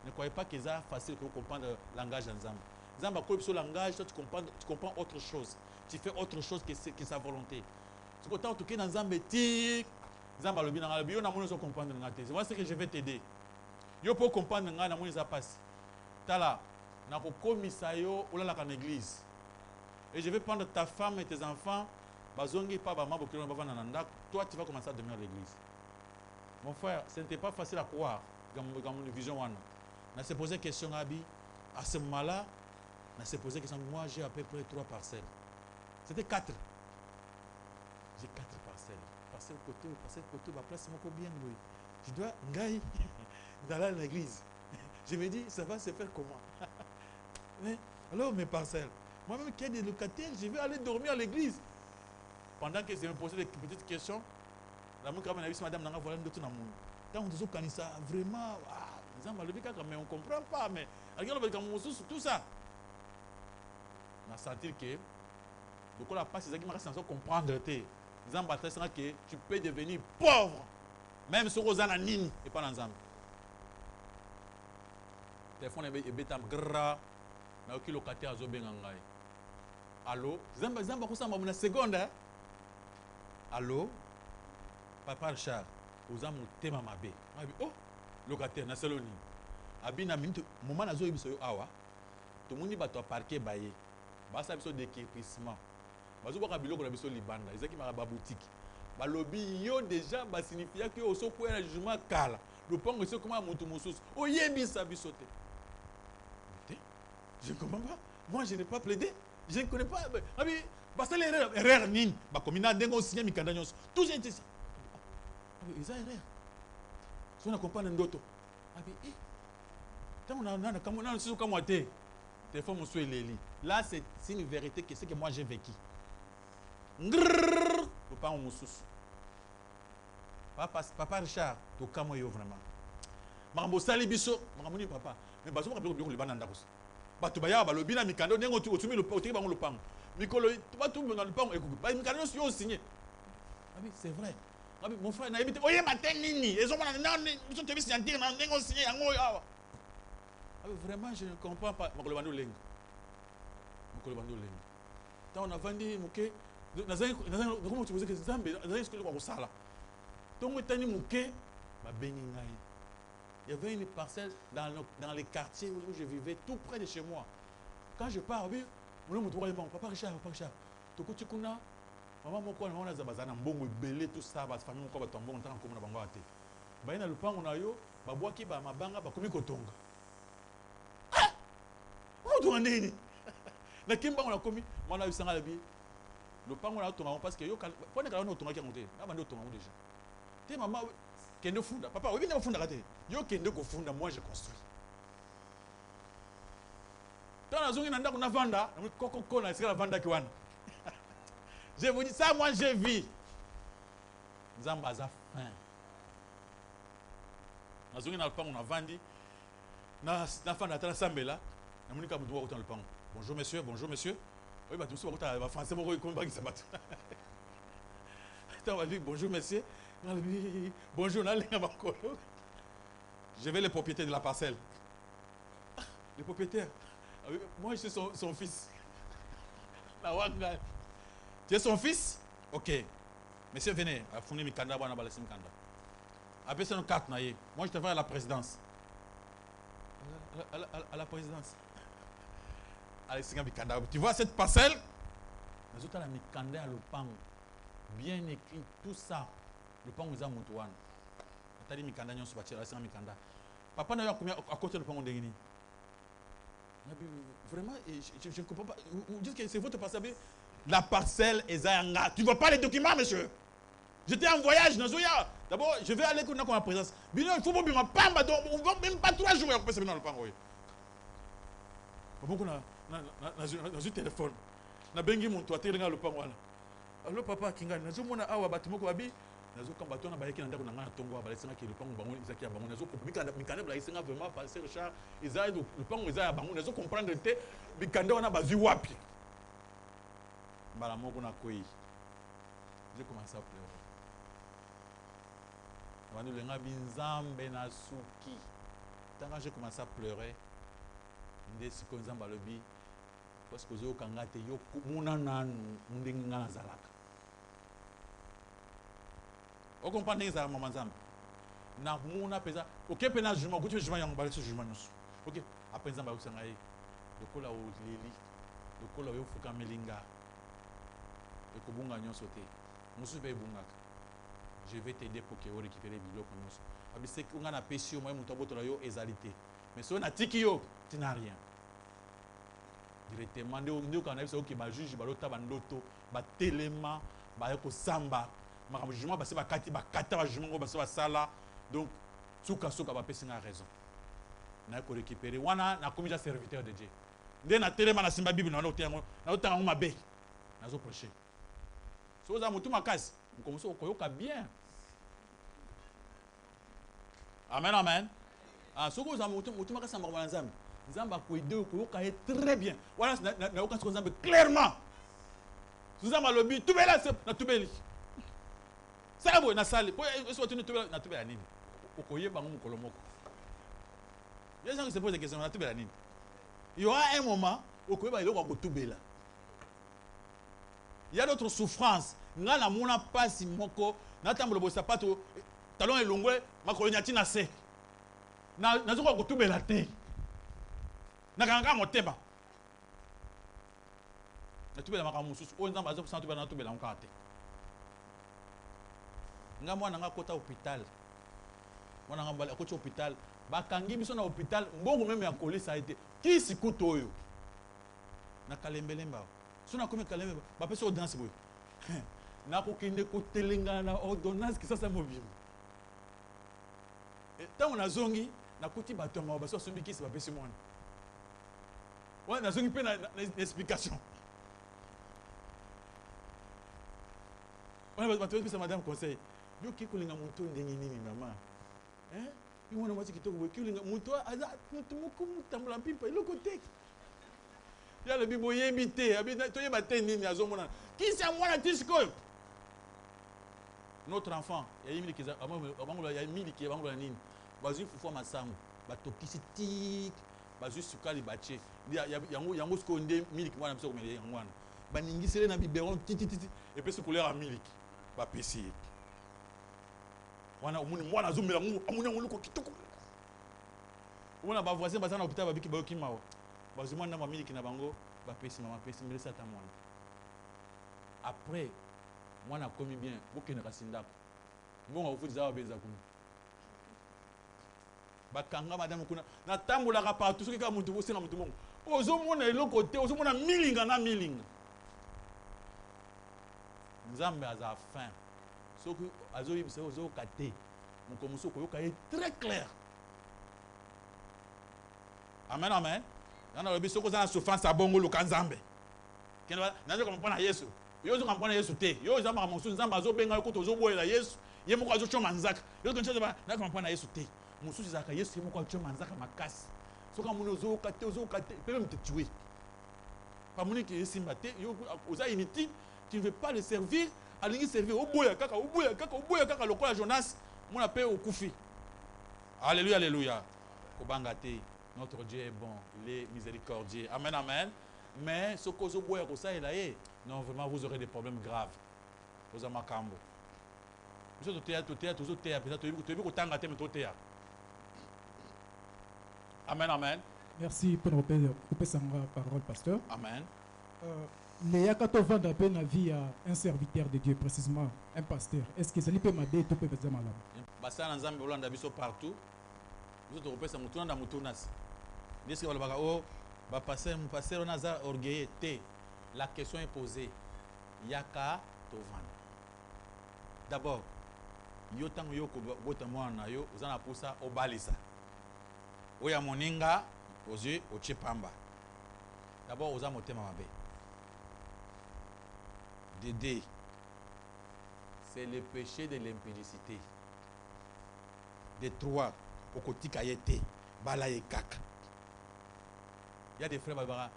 Ne croyez pas que c'est facile de comprendre le langage d'Anzamba. Nzamba quoi sur le langage, tu comprends autre chose. Tu fais autre chose que sa volonté. C'est quand tu es dans Nzamba ti Nzamba le bien dans le bio na mon so comprendre ngate. C'est moi ce que je vais t'aider. Yo pour comprendre ngana mon ça passe. Tala na ko komisa yo olala ka église. Et je vais prendre ta femme et tes enfants bazongi pa ba mabo kilo bavana na ndako. Toi tu vas commencer à demeurer à l'église. Mon frère, ce n'était pas facile à croire dans mon vision wana. On s'est posé question à ce moment-là, on s'est posé question. Moi, j'ai à peu près 3 parcelles. C'était 4. J'ai 4 parcelles. Parcelle côté, ma place, c'est mon bien. Je dois d'aller à l'église. Je me dis, ça va se faire comment? Mais, alors, mes parcelles. Moi-même, qui ai des locataires, je vais aller dormir à l'église. Pendant que je me posais des petites questions, la madame, voilà une autre dans ça vraiment mais on comprend pas mais regarde tout ça on a senti que donc la passe c'est qui m'a comprendre que tu peux devenir pauvre même sur aux ananimes et pas dans Zambie téléphone est bétam gras na aucun locataire azo bengangai allô Zamba ko samba na seconde allô papa Richard oza motema mabe abi oh locataire na saloni abi na minute moment nazo yebiso yo awa to moni bato a parquer baye basa biso décaissement bazo boka biloko na biso libanda ezaki maka ba boutique ba lobby yo déjà ba signifia que oso ko na jugement kala le pongo c'est comment mutu mususu oyebisa biso te je ne comprends pas moi je n'ai pas plaidé je ne connais pas abi basa l'erreur nini ba komina ndengo signer mikanda nyonso tout j'ai été ils ont erreur. Si on accompagne un autre, là, c'est une vérité que c'est que moi j'ai vécu. Papa Richard, tu as vraiment. Mambo sali biso, mambo ni papa. Mais bazo kabilo biko libana ndakos. Batu baya ba lobina mikando nengo tu otumi le otiki bango le pango. Mikolo tu vas tout dans le pango écoute. Ba mikando si yo signé. C'est vrai. Mon frère n'a pas dit, oye matin nini, ils ont signé vraiment je ne comprends pas. Tant on a vendu muke, comment tu veux que Zambé, ce que tu ça là. Donc il y avait une parcelle dans les quartiers où je vivais, tout près de chez moi. Quand je pars, papa Richard, tu connais. Maman moko na wana zabazana mbongo ebele tout ça ba famille moko ba tombongo ntaka komona bango ate ba ina lupango na yo ba bwaki ba mabanga ba komi kotonga ah mutu ndeni na kimbango na komi mwana bisanga labi lupango na tonga parce que yo pone kala no tonga ki ngote na bande tonga déjà te maman kende funda papa obi na funda kate yo kende ko funda moi je construis tana zongi na ndako na vanda na koko na sika na vanda ki wana. Je vous dis ça, moi je vis. Nzamba a faim. Nazongi na lupango na vandi. Na fanda tala sambela. Na monika mutu wa kotana lupango. Bonjour monsieur, bonjour monsieur. Oui ba tout ça ba ba français moko ko ba ki sabatu. Attends, on va dire bonjour monsieur. Bonjour na lenga makolo. Je vais le propriétaire de la parcelle. Le propriétaire. Moi je suis son fils. La wanga. Tu es son fils? Ok. Monsieur, venez. Après, c'est une carte. Moi, je te vais à la présidence. À la présidence. Tu vois cette parcelle? nazotala mikanda ya lopango bien écrit tout ça lopango eza moto wana atali mikanda nyonso batiela asenga mikanda papa na yo akomi akoti lopango ndenge nini vraiment je ne comprends pas vous dites que c'est votre parcelle la parcelle eza yanga tu vois pas les documents monsieur j'étais en voyage nazoya d'abord je vais aller kuna kwa présence bino il faut pas bima pamba donc on va même pas 3 jours ya kopesa bino lopango oyo beaucoup na téléphone na bengi muntu atelenga lopango wana allo papa kingani nazomona awa bato moko babi nazokamba bato na bayeki na ndako na ngana tongo balesenga ki lopango bango ezaki ya bango nazokopika mikanda bala isenga vraiment passer Richard eza lopango eza ya bango nazo comprendre te mikanda wana bazwi wapi mbala moko na koi j'ai commencé à pleurer avant de lenga binzambe na suki tant j'ai commencé à pleurer ndesi ko nzamba lobi parce que zo kanga te yo muna nanu ndenge ngana zalaka o comprendre ça maman nzambe na muna pesa OK pena juma ko tu juma yango ba ce juma nyonso OK après nzamba usanga ye lokola o leli lokola yo fuka melinga ekobunga nyonso te musu be bungaka je vais t'aider pour que o récupérer biloko nyonso abise ko ngana pesi yo moyo muto botola yo ezalité mais so na tiki yo tu n'as rien directement ndio kana biso ki ba juge ba lota bandoto ba telema ba ko samba makambo jugement ba se ba kati ba kata ba jugement ba se ba sala donc suka ba pesi na raison na ko récupérer wana na commis serviteur de Dieu nde na telema na simba bible na lotango na lotango mabe na zo prêcher so za mutu makasi mkomuso ko yoka bien amen amen ah soko za mutu makasi mbala nzambe nzamba ko aider ko yoka très bien voilà na yoka nzambe clairement nzamba lobi tubela na tubeli ça bo na sali po eso tuni tubela na tubela nini okoyeba ngo mukolo moko les gens qui se posent des questions na tubela nini il y aura un moment okoyeba iloko ko tubela il y a d'autres souffrances nga na mona pasi moko na tambo bo sapato talon elongwe makolo nyati na se na zoko ko tubela te na kanga moteba na tubela maka mususu o nzamba azo tubela na tubela nkate nga mwana nga kota hôpital mwana nga mbala kota hôpital bakangi biso na hôpital mbongo meme ya kolisa ete kisi kuto oyo na kalembelemba sona komi kalembe ba peso danse boy na ko kinde ko telenga na ordonnance ki sasa mobile tant na zongi na kuti bato ma baso sombi kisi ba pesi mwana wana zongi pe na explication wana bato pesa madame conseil yo ki kulinga muntu ndenge nini mama yo wana mwati kitoko boy kulinga muntu aza muntu moko mutambula pipa iloko te ya le bibo yebite abina to yeba te nini azomona kisi amwana tisiko notre enfant ya yimili kiza abango ya yimili ki abango nini bazu fufu masango batokisi tik bazu sukali bache yango sko nde miliki mwana biso komele yango baningisele na biberon tititi et puis couleur à miliki ba pesi wana omuni mwana azomela ngo amuni ngo loko kitoko wana ba voisin bazana hôpital babiki bayoki mawo bazu mwana na miliki na bango ba pesi mama pesi melesa ta mwana après mwana komi bien bokena kasindako mbongo ofuza wa benza kuna bakanga madame kuna na tambola ka partout soki ka mutu bosenga mutu mongo ozomona eloko te ozomona milinga na milinga nzambe aza fin soki azoyibisa ozoyoka te mokomoso okoyoka ye très clair amen amen yana lobi soki oza na souffrance ya bongo luka nzambe nazoka mpona yesu yo ozoka mpona yesu te yo ozambaka mosusu nzambe azobenga yo kuta ozoboyela yesu ye moko azotyo manzaka yo nazoka mpona yesu te mosusu ezalaka yesu ye moko azotyo manzaka makasi soki amoni ozoyoka te pe même te tuer pamoni ke esimba te yo oza inutile tu ne veux pas le servir alingi servir oboya kaka lokola Jonas mona pe okufi alléluia alléluia kobanga te notre Dieu est bon il est miséricordieux amen amen mais ce que ozoboya kosalela ye non vraiment vous aurez des problèmes graves oza makambo biso toteya peut-être toyebi kotanga te me toteya amen amen merci pour la parole pasteur amen Les Yakato vendent peu na vie à un serviteur de Dieu, précisément un pasteur. Est-ce que ça lui peut m'aider tout peut faire mal? Basa na nzambe olanda biso partout. Biso to kopesa mutuna na mutunas. Est-ce que balabaka oh ba passer mon pasteur on a orgueillé té. La question est posée. Yaka to vanda. D'abord, yo tango yo ko bota mwana yo uzana pusa obalisa. Oya moninga oje ochepamba. D'abord oza motema mabe. Dédé, c'est le péché de l'impudicité. De trois, au côté kayete, balaye kaka. Il y a des frères babara.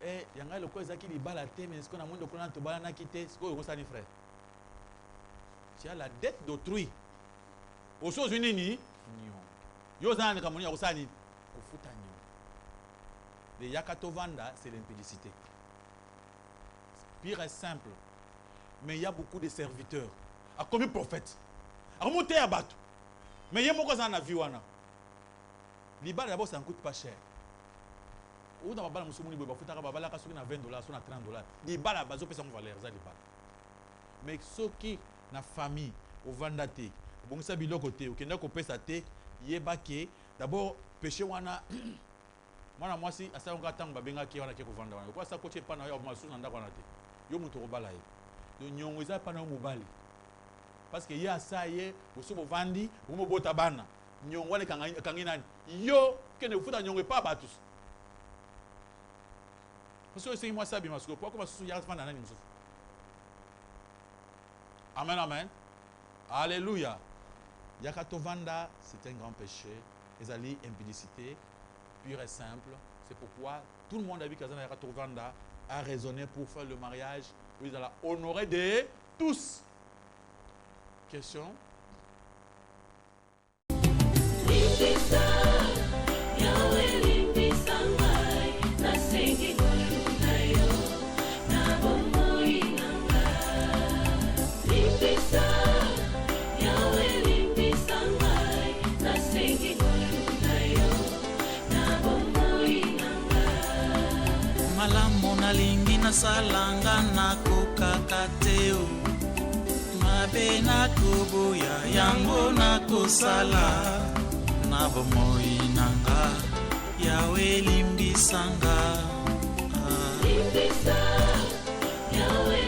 Eh, il y a le quoi qui li balate, mais est-ce qu'on a moins de collant te balana quitté, ce qu'on a ni frère. Tu as la dette d'autrui. Aux choses unies, yo zan kamoni osani, kofuta nyo. Le yakato vanda, c'est l'impudicité. Pire est simple. Mais il y a beaucoup de serviteurs. A comme prophète. A remonter à bateau. Mais il y a beaucoup de vie. L'Iba d'abord ça ne coûte pas cher. Ou dans la balle, il y a 20 $, sur 30 $. L'Iba là-bas, ça peut valeur. Mais ceux qui ont une famille, au vendate, bon ça bilo côté, ou qui n'a pas ça yebake d'abord péché wana. Moi si à ça on attend babenga qui wana qui ko vendre. Quoi ça côté pas na yo ma sous nda wana te. Yo muto ko bala ye do nyongo eza pa na mobali parce que ya sa ye boso bo vandi bo mo bota bana nyongo wale kangi nani yo kene futa nyongo pa batus parce que c'est moi ça bi masko pourquoi comme sous ya fana nani muso. Amen amen. Alléluia. Yakato vanda c'est un grand péché, ezali impudicité pure et simple. C'est pourquoi tout le monde a vu qu'Azana Yakato vanda a raisonné pour faire le mariage où ils allaient honorer de tous. Question? Malamu nalingi nasalanga nakokaka te o mabe nakoboya yango nakosala na bomoi nanga yawe limbisanga limbisa yawe